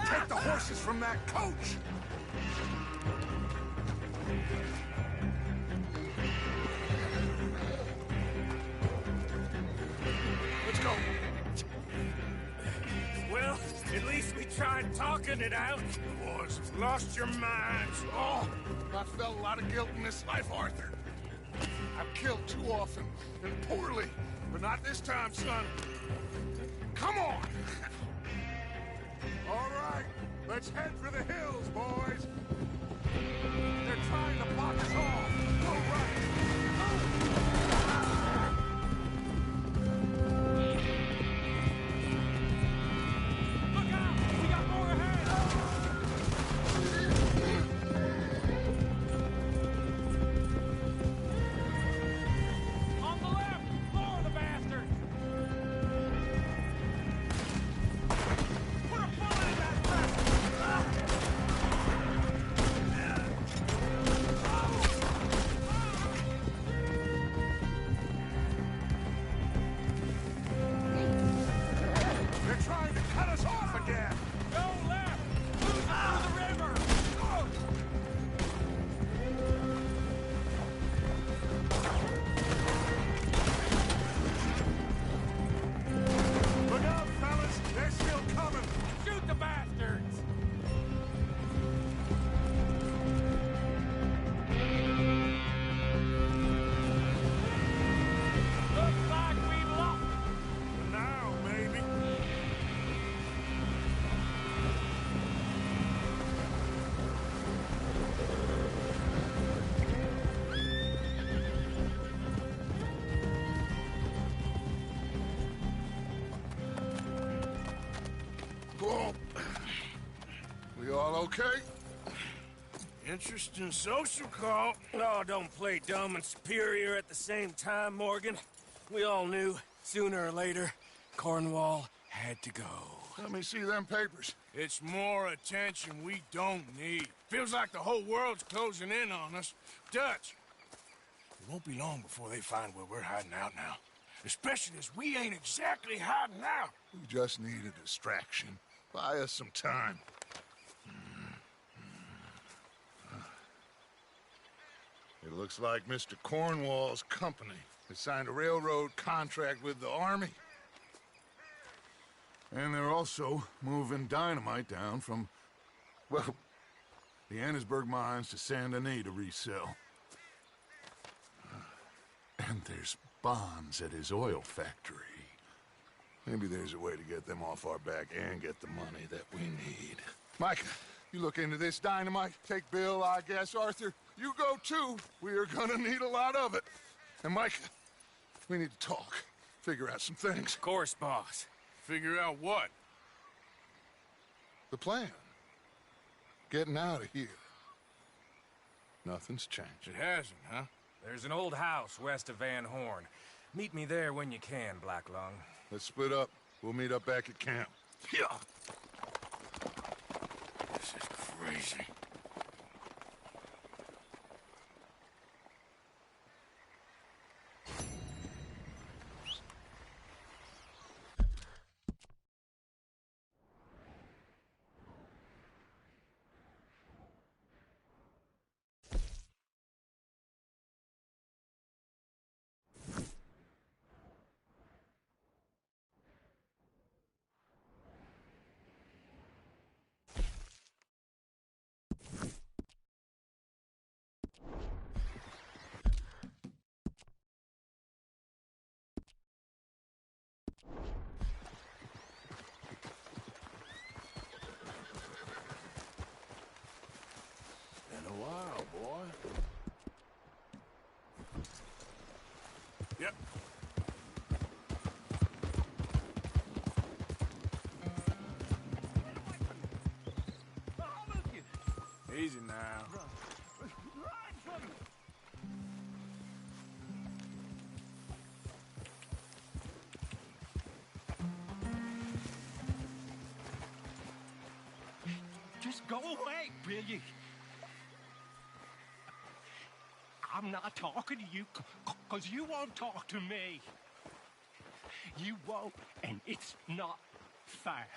take the horses from that coach! Let's go. Well, at least we tried talking it out. Boys, you've lost your minds. Oh, I felt a lot of guilt in this life, Arthur. I've killed too often, and poorly, but not this time, son. Come on! All right, let's head for the hills, boys. They're trying to block us off. Go right. Look out! We got more ahead! On the left! More of the bastards! Put a bullet in that bastard! They're trying to cut us off again. Go left! Move through the river! Look out, fellas. They're still coming. Shoot the bastards! Looks like we lost. Now, maybe. Whoa. We all okay? Interesting social call. Oh, don't play dumb and superior at the same time, Morgan. We all knew, sooner or later, Cornwall had to go. Let me see them papers. It's more attention we don't need. Feels like the whole world's closing in on us. Dutch, it won't be long before they find where we're hiding out now. Especially as we ain't exactly hiding out. We just need a distraction. Buy us some time. It looks like Mr. Cornwall's company has signed a railroad contract with the Army. And they're also moving dynamite down from, well, the Annesburg mines to Saint Denis to resell. And there's bonds at his oil factory. Maybe there's a way to get them off our back and get the money that we need. Mike, you look into this dynamite. Take Bill, I guess. Arthur, you go too. We are gonna need a lot of it. And Mike, we need to talk. Figure out some things. Of course, boss. Figure out what? The plan. Getting out of here. Nothing's changed. It hasn't, huh? There's an old house west of Van Horn. Meet me there when you can, Black Lung. Let's split up. We'll meet up back at camp. Yeah. This is crazy. Been a while, boy. Yep. Easy now. Just go away, will you? I'm not talking to you, because you won't talk to me. You won't, and it's not fair.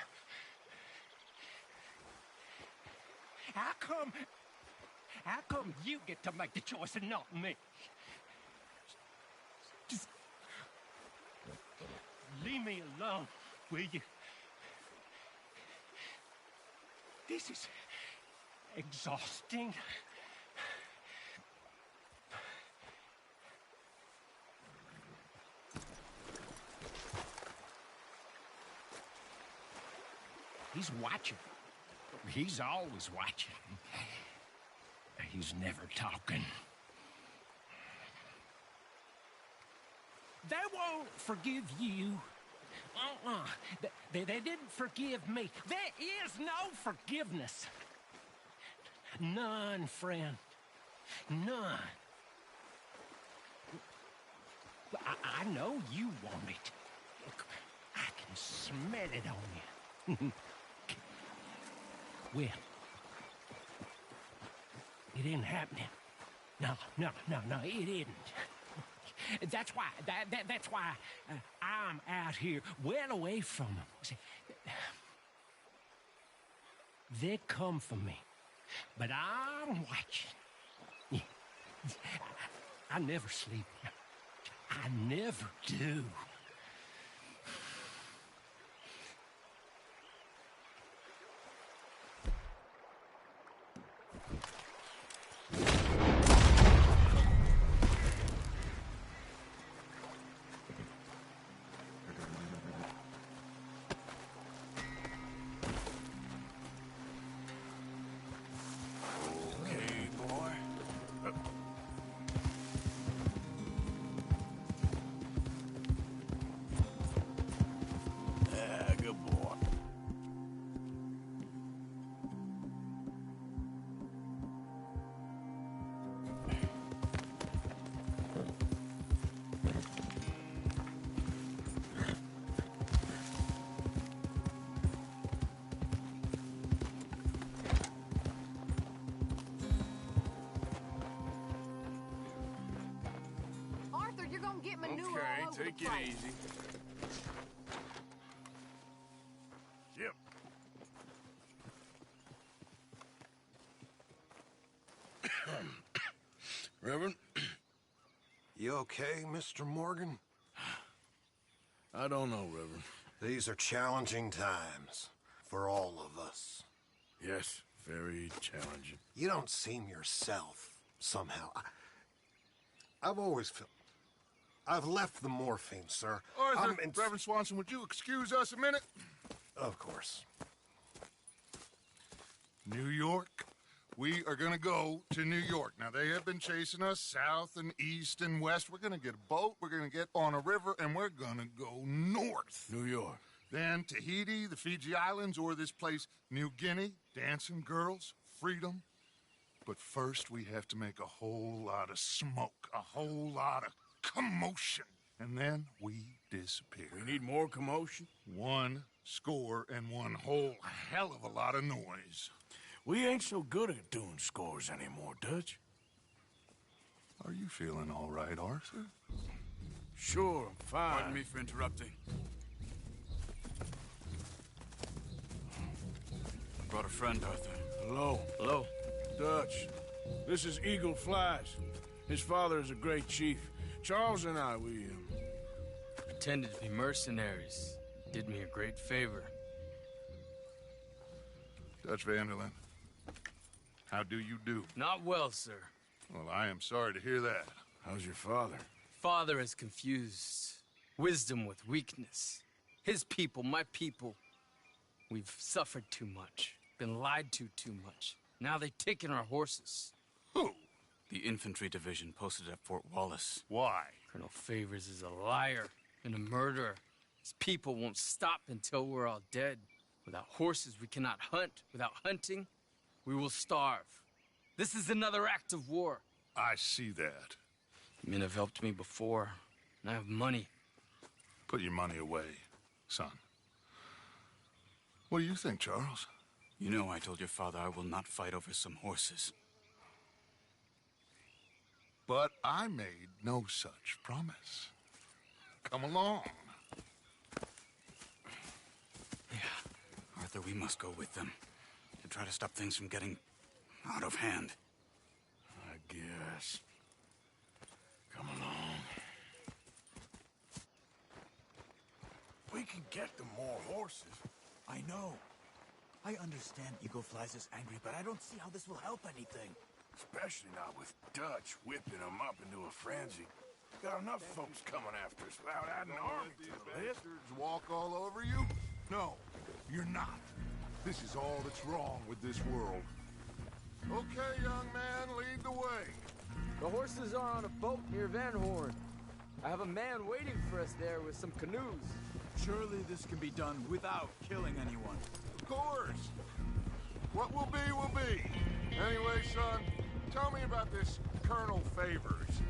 How come you get to make the choice and not me? Just leave me alone, will you? This is exhausting. He's watching. He's always watching. He's never talking. They won't forgive you. They didn't forgive me. There is no forgiveness. None, friend. None. I know you want it. I can smell it on you. Well, it ain't happening. No, it isn't. That's why, that's why I'm out here, well away from them. See, they come for me, but I'm watching. I never sleep. I never do. Okay, take it easy. Yep. Reverend? You okay, Mr. Morgan? I don't know, Reverend. These are challenging times for all of us. Yes, very challenging. You don't seem yourself, somehow. I've always felt... I've left the morphine, sir. Arthur, Reverend Swanson, would you excuse us a minute? Of course. New York. We are going to go to New York. Now, they have been chasing us south and east and west. We're going to get a boat, we're going to get on a river, and we're going to go north. New York. Then Tahiti, the Fiji Islands, or this place, New Guinea, dancing girls, freedom. But first, we have to make a whole lot of smoke, a whole lot of commotion. And then we disappear. We need more commotion? 1 score and 1 whole hell of a lot of noise. We ain't so good at doing scores anymore, Dutch. Are you feeling all right, Arthur? Sure, I'm fine. Pardon me for interrupting. I brought a friend, Arthur. Hello. Hello. Dutch. This is Eagle Flies. His father is a great chief. Charles and I, we pretended to be mercenaries. Did me a great favor. Dutch van der Linde, how do you do? Not well, sir. Well, I am sorry to hear that. How's your father? Father has confused wisdom with weakness. His people, my people, we've suffered too much, been lied to too much. Now they've taken our horses. Who? The infantry division posted at Fort Wallace. Why? Colonel Favors is a liar and a murderer. His people won't stop until we're all dead. Without horses, we cannot hunt. Without hunting, we will starve. This is another act of war. I see that. Men have helped me before, and I have money. Put your money away, son. What do you think, Charles? You know I told your father I will not fight over some horses. But I made no such promise. Come along. Yeah, Arthur, we must go with them to try to stop things from getting out of hand. I guess. Come along. We can get them more horses. I know. I understand Eagle Flies is angry, but I don't see how this will help anything. Especially not with Dutch whipping them up into a frenzy. Got enough folks coming after us without adding an army to the list. Bastards walk all over you? No, you're not. This is all that's wrong with this world. Okay, young man, lead the way. The horses are on a boat near Van Horn. I have a man waiting for us there with some canoes. Surely this can be done without killing anyone. Of course. What will be, will be. Anyway, son, tell me about this Colonel Favors.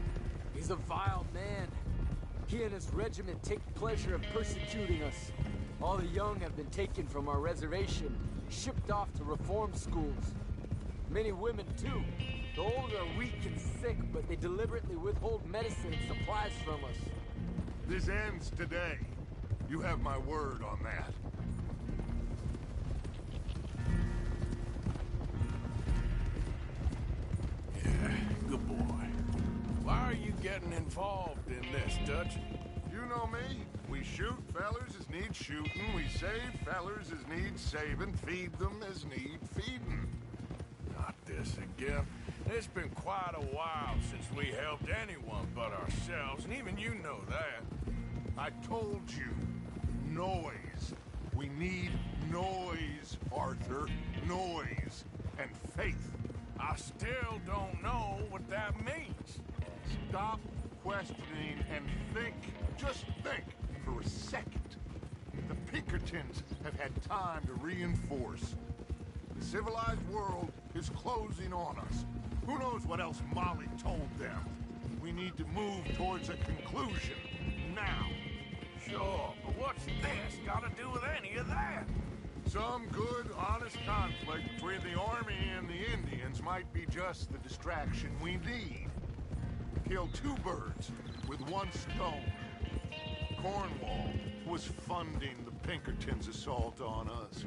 He's a vile man. He and his regiment take pleasure in persecuting us. All the young have been taken from our reservation, shipped off to reform schools. Many women, too. The old are weak and sick, but they deliberately withhold medicine and supplies from us. This ends today. You have my word on that. Yeah, good boy. Why are you getting involved in this, Dutch? You know me. We shoot fellers as need shooting. We save fellers as need saving. Feed them as need feeding. Not this again. It's been quite a while since we helped anyone but ourselves, and even you know that. I told you. Noise. We need noise, Arthur. Noise. And faith. I still don't know what that means. Stop questioning and think. Just think for a second. The Pinkertons have had time to reinforce. The civilized world is closing on us. Who knows what else Molly told them? We need to move towards a conclusion. Now. Sure, but what's this got to do with any of that? Some good, honest conflict between the army and the Indians might be just the distraction we need. Kill two birds with one stone. Cornwall was funding the Pinkertons' assault on us.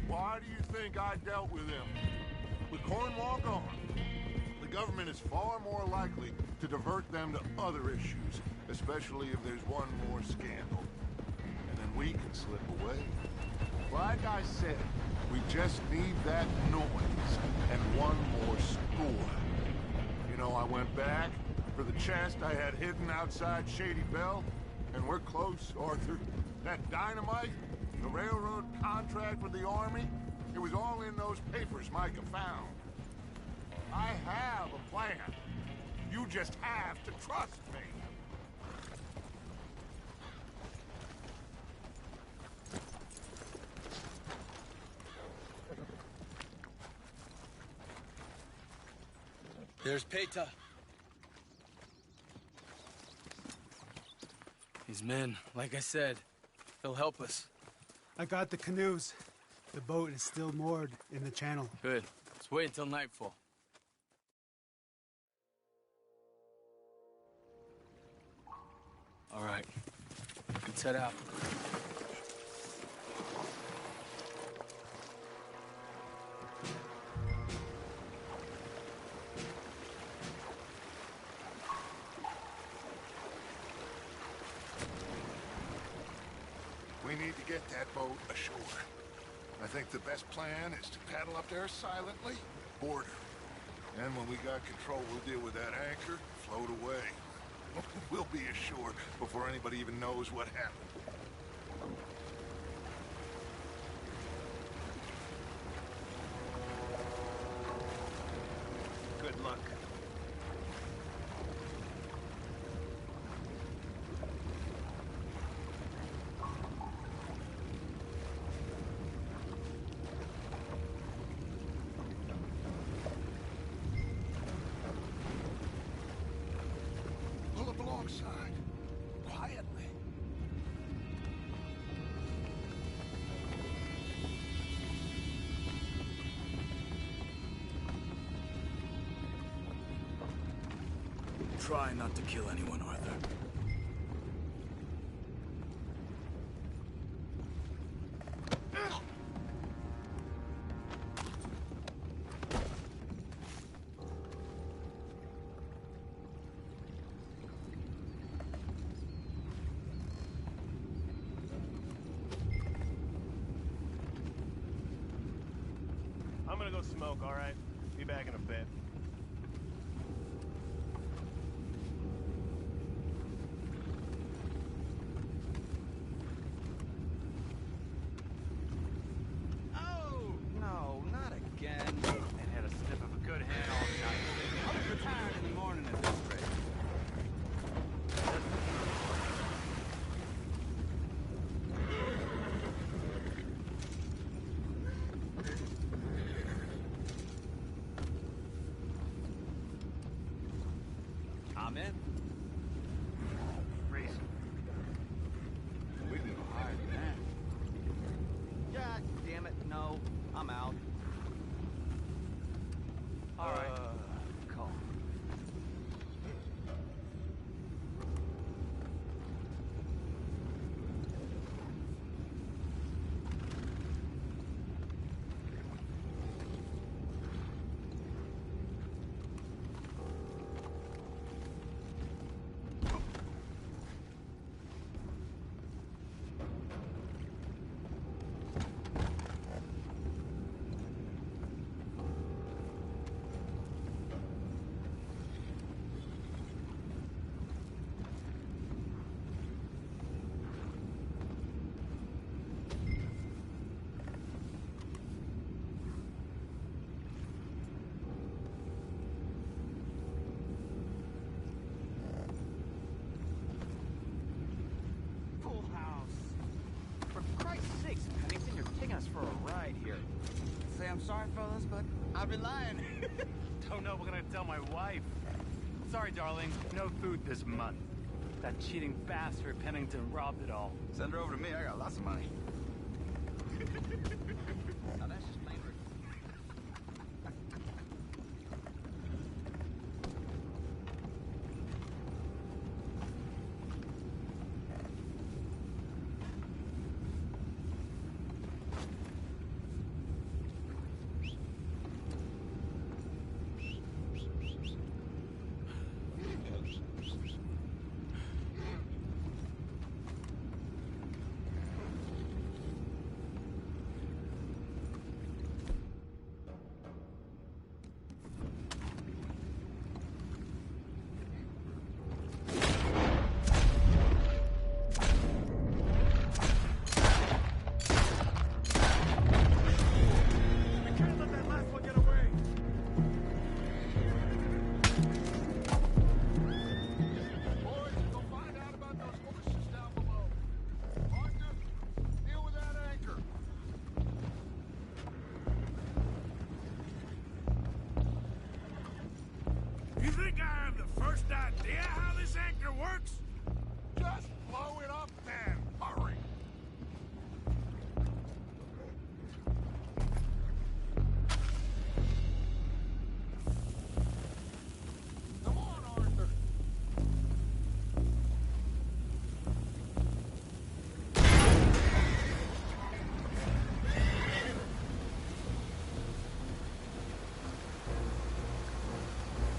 Why do you think I dealt with him? With Cornwall gone, the government is far more likely to divert them to other issues, especially if there's one more scandal. And then we can slip away. Like I said, we just need that noise and one more score. You know, I went back for the chest I had hidden outside Shady Belle, and we're close, Arthur. That dynamite, the railroad contract with the army, it was all in those papers Micah found. I have a plan. You just have to trust me. There's Peta. His men, like I said, they'll help us. I got the canoes. The boat is still moored in the channel. Good. Let's wait until nightfall. All right. Let's head out. We need to get that boat ashore. I think the best plan is to paddle up there silently, board her. And when we got control, we'll deal with that anchor, float away. We'll be ashore before anybody even knows what happened. Good luck. Pull up alongside. Quietly. Try not to kill anyone, Arthur. I'm gonna go smoke, all right? Be back in a bit. Oh, no, not again. And had a sniff of a good hand all night. I'll be retired in the morning at this rate. I'm in. Freeze. We can go higher than that. God damn it, no. I'm out. All right. Call. Full house. For Christ's sakes, Pennington, you're taking us for a ride here. Say I'm sorry, fellas, but I've been lying. Don't know, we're gonna tell my wife. Sorry, darling, no food this month. That cheating bastard Pennington robbed it all. Send her over to me, I got lots of money. Now that's just plain rude. You think I have the first idea how this anchor works? Just blow it up then. Hurry. Come on, Arthur.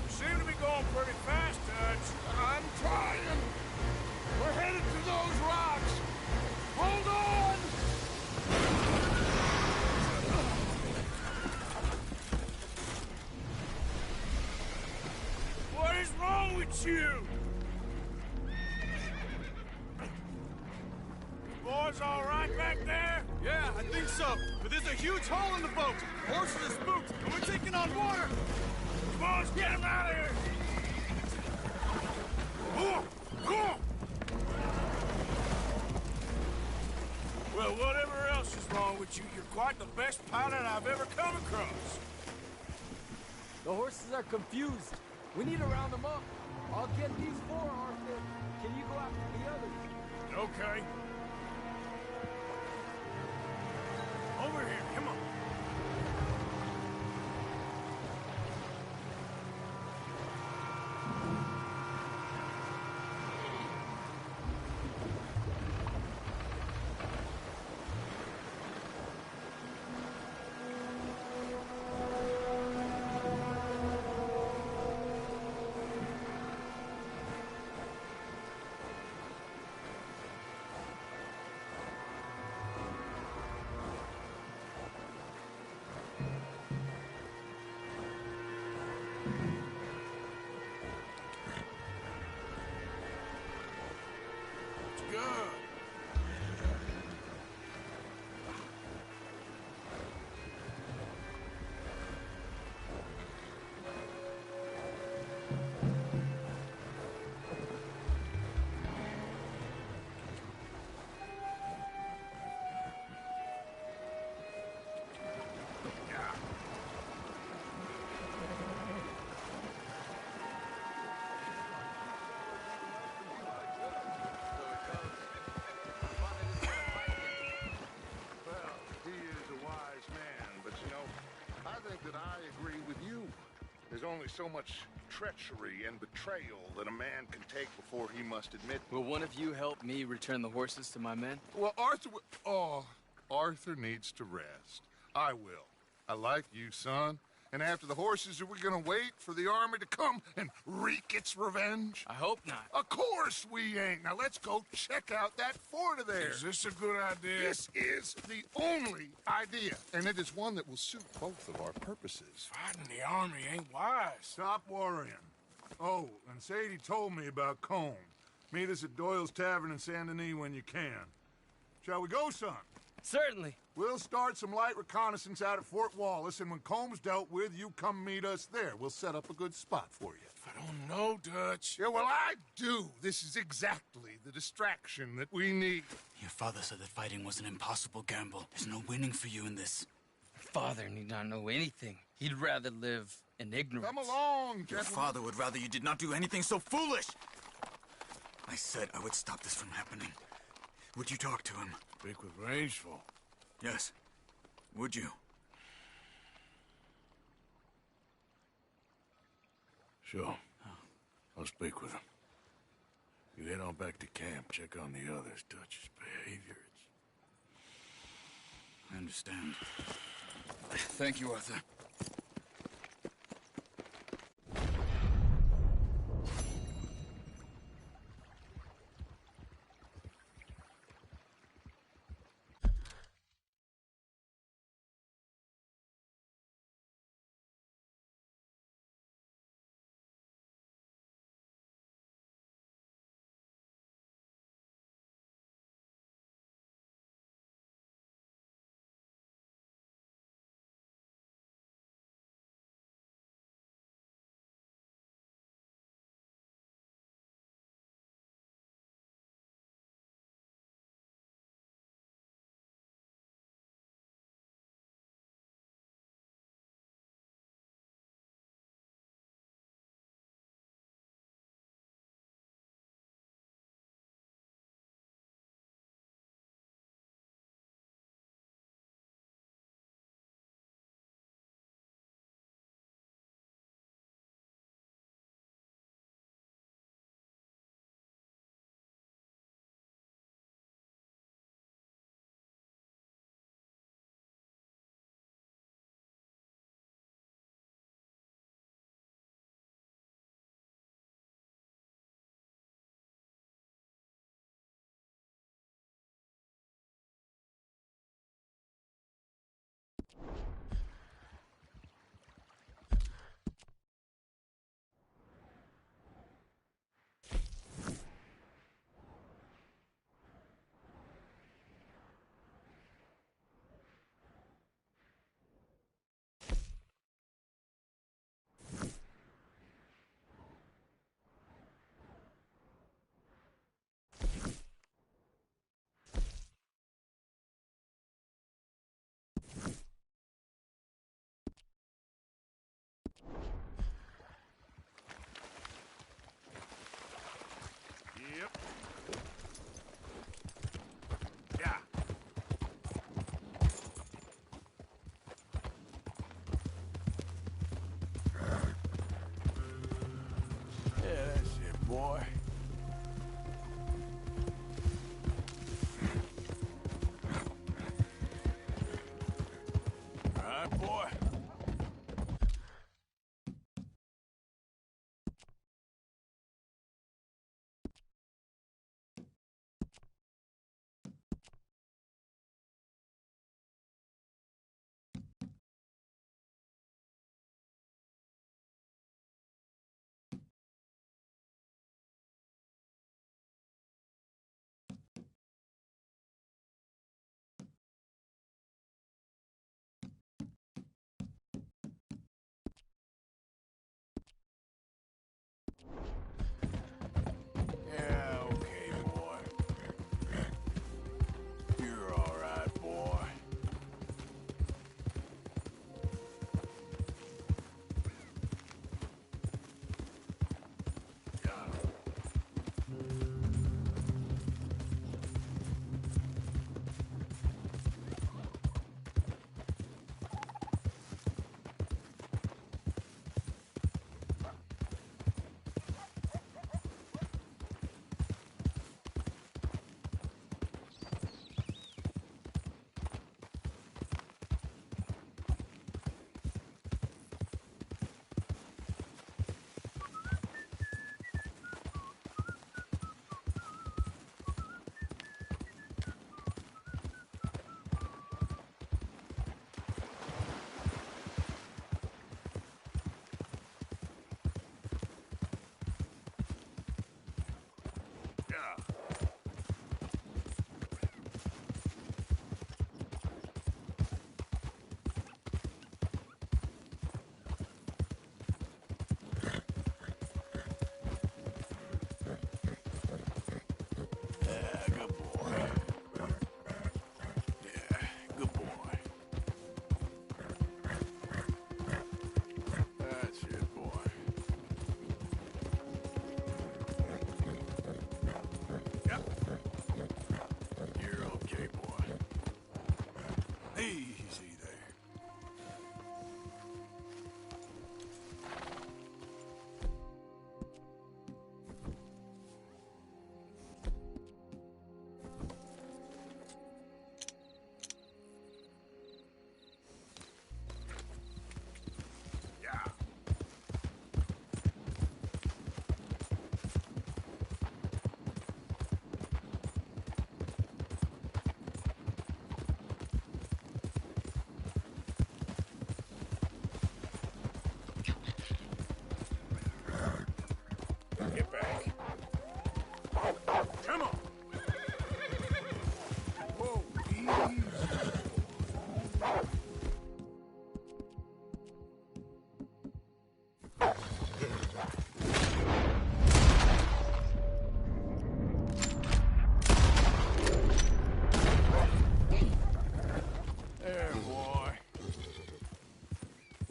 You seem to be going pretty fast, Dutch. I'm trying. We're headed to those rocks. Hold on. What is wrong with you? Boys all right back there? Yeah, I think so. But there's a huge hole in the boat. Horses are spooked, and we're taking on water. Boys, get him out of here! Well, whatever else is wrong with you, you're quite the best pilot I've ever come across. The horses are confused. We need to round them up. I'll get these four, Arthur. Can you go after the others? Okay. Over here, come on. think that I agree with you. There's only so much treachery and betrayal that a man can take before he must admit. Will one of you help me return the horses to my men? Well, Arthur needs to rest. I will. I like you, son. And after the horses, are we gonna wait for the army to come and wreak its revenge? I hope not. Of course we ain't. Now let's go check out that fort of theirs. Is this a good idea? This is the only idea, and it is one that will suit both of our purposes. Fighting the army ain't wise. Stop worrying. Oh, and Sadie told me about Combe. Meet us at Doyle's Tavern in Saint Denis when you can. Shall we go, son? Certainly. We'll start some light reconnaissance out at Fort Wallace, and when Combs dealt with, you come meet us there. We'll set up a good spot for you. I don't know, Dutch. Yeah, well, I do. This is exactly the distraction that we need. Your father said that fighting was an impossible gamble. There's no winning for you in this. Father need not know anything. He'd rather live in ignorance. Come along, Your gentlemen. father would rather you did not do anything so foolish. I said I would stop this from happening. Would you talk to him? Speak with Rangeful. Yes. Would you? Sure. I'll speak with him. You head on back to camp, check on the others. Dutch's behavior, I understand. Thank you, Arthur.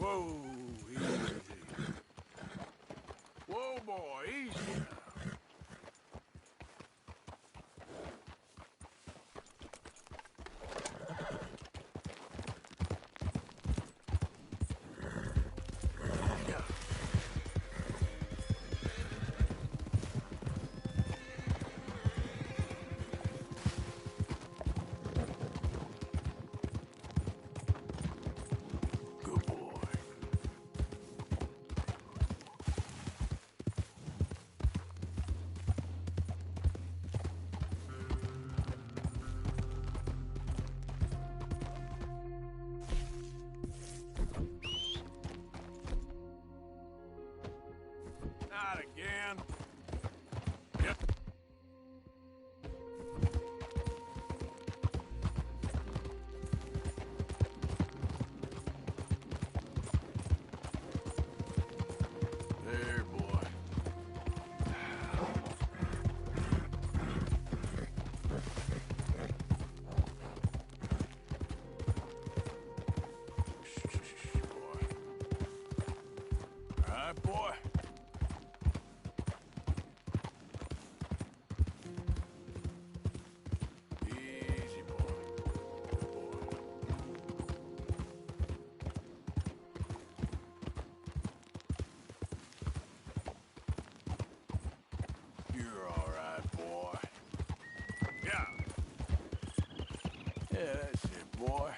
Whoa, easy. Whoa, boy, easy. Not again. Yep. There, boy. Boy. All right, boy. Easy, boy. Good boy. You're all right, boy. Yeah. Yeah, that's it, boy.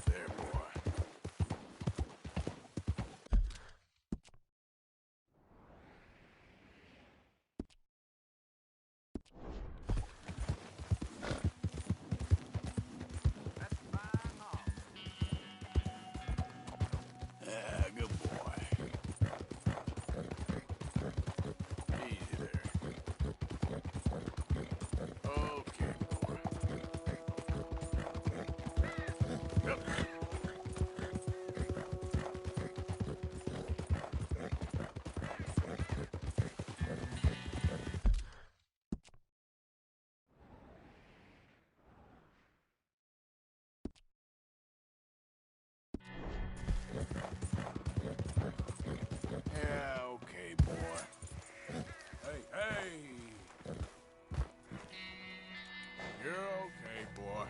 There, boy. Yeah, good boy. Easy there. Okay, boy. Yep. Yeah, okay, boy. Hey, hey! You're okay, boy.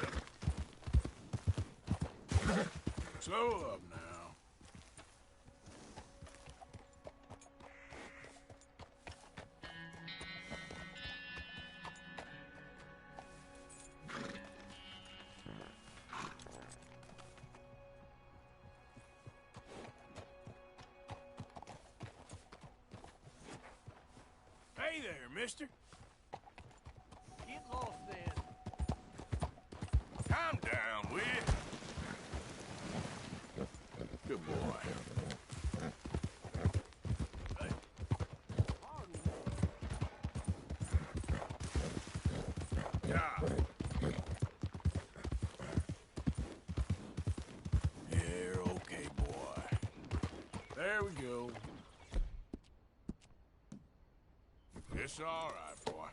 Yep. Slow up now. Hey there, mister. Get lost then. Calm down, will you? Good boy. Hey. Yeah. You're okay, boy. There we go. It's all right, boy.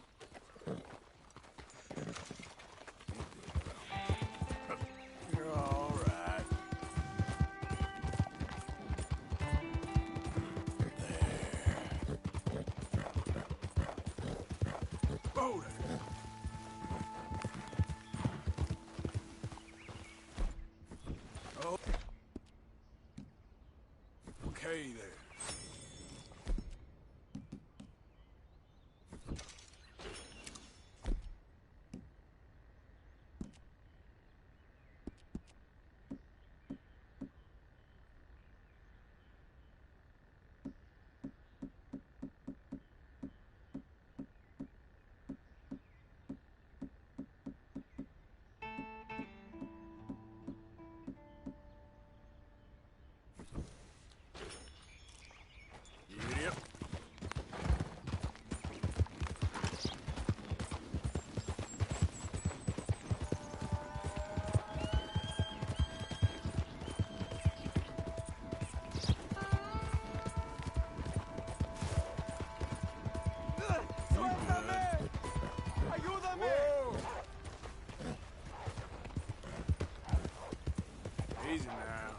You're all right. There. Oh, there. Oh. Okay, there. Easy now.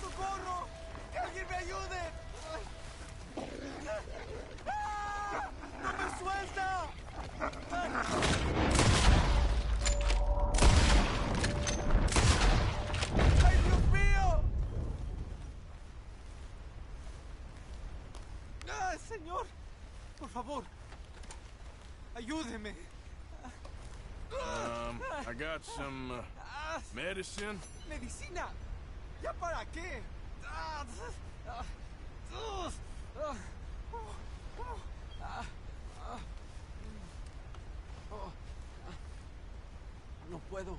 ¡Socorro! ¡Que alguien me ayude! ¡Ah! ¡No me suelta! ¡Ay, Dios mío! ¡Ah, señor! Por favor, ayúdeme. I got some medicine. ¿Medicina? ¿Ya para qué? No puedo.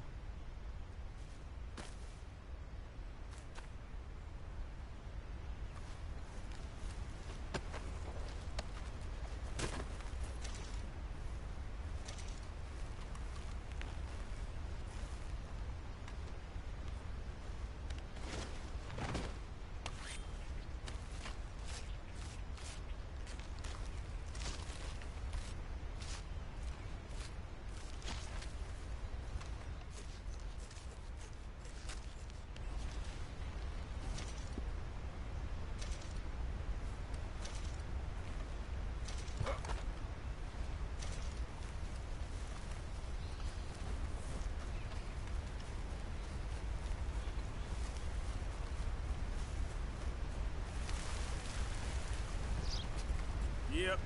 Yep.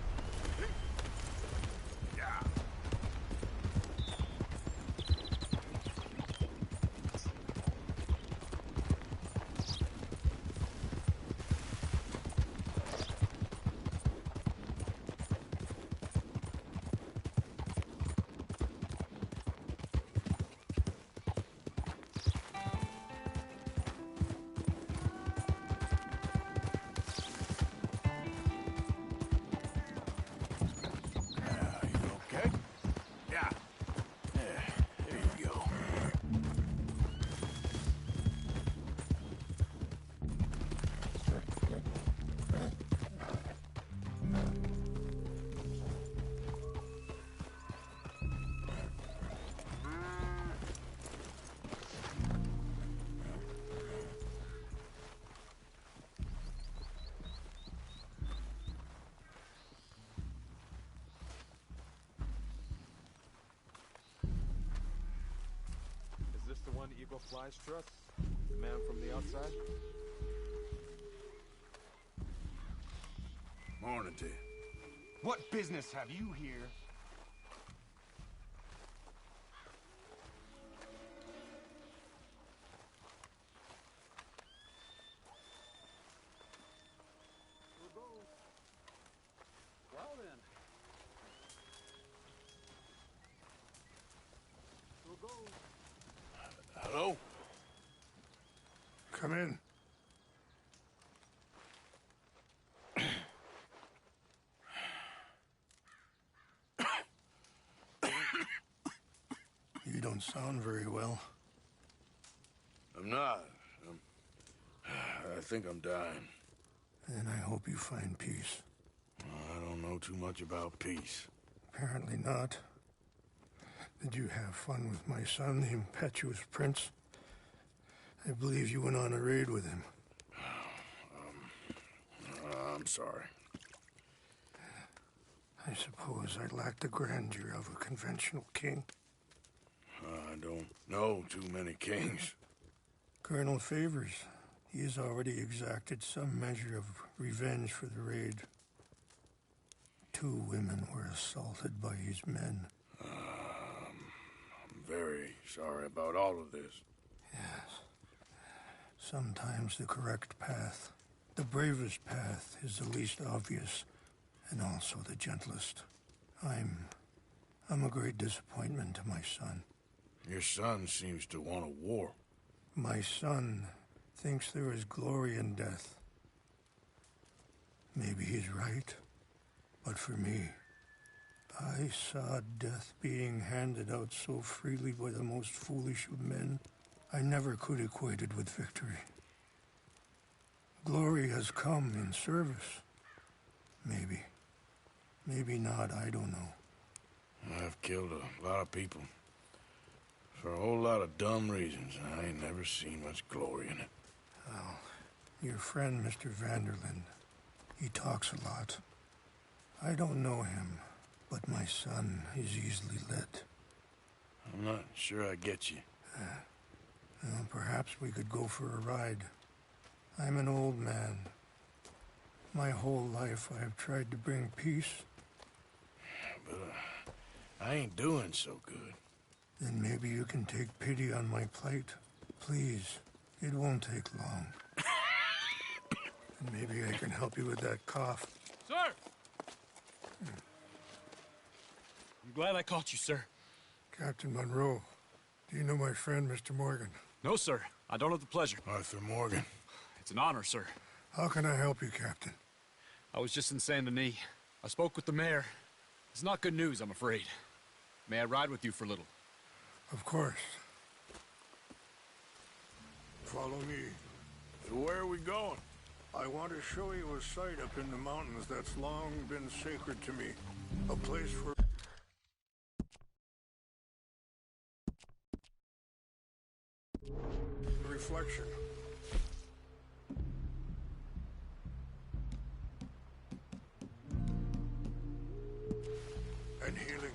Is this the one Eagle Flies trusts? The man from the outside? Morning, Ted. What business have you here? Well then. We'll go. Hello? Come in. You don't sound very well. I'm not. I think I'm dying. And I hope you find peace. I don't know too much about peace. Apparently not. Did you have fun with my son, the impetuous prince? I believe you went on a raid with him. I'm sorry. I suppose I lack the grandeur of a conventional king. I don't know too many kings. Colonel Favors, he has already exacted some measure of revenge for the raid. 2 women were assaulted by his men. I'm very sorry about all of this. Yes. Sometimes the correct path, the bravest path, is the least obvious and also the gentlest. I'm a great disappointment to my son. Your son seems to want a war. My son thinks there is glory in death. Maybe he's right, but for me, I saw death being handed out so freely by the most foolish of men. I never could equate it with victory. Glory has come in service, maybe. Maybe not, I don't know. I've killed a lot of people. For a whole lot of dumb reasons, and I ain't never seen much glory in it. Well, your friend, Mr. Vanderlyn, he talks a lot. I don't know him, but my son is easily led. I'm not sure I get you. Well, perhaps we could go for a ride. I'm an old man. My whole life I have tried to bring peace. But I ain't doing so good. Then maybe you can take pity on my plight. Please, it won't take long. And maybe I can help you with that cough. Sir! I'm glad I caught you, sir. Captain Monroe, do you know my friend, Mr. Morgan? No, sir. I don't have the pleasure. Arthur Morgan. It's an honor, sir. How can I help you, Captain? I was just in Saint Denis. I spoke with the mayor. It's not good news, I'm afraid. May I ride with you for a little? Of course. Follow me. So where are we going? I want to show you a site up in the mountains that's long been sacred to me. A place for... reflection. And healing.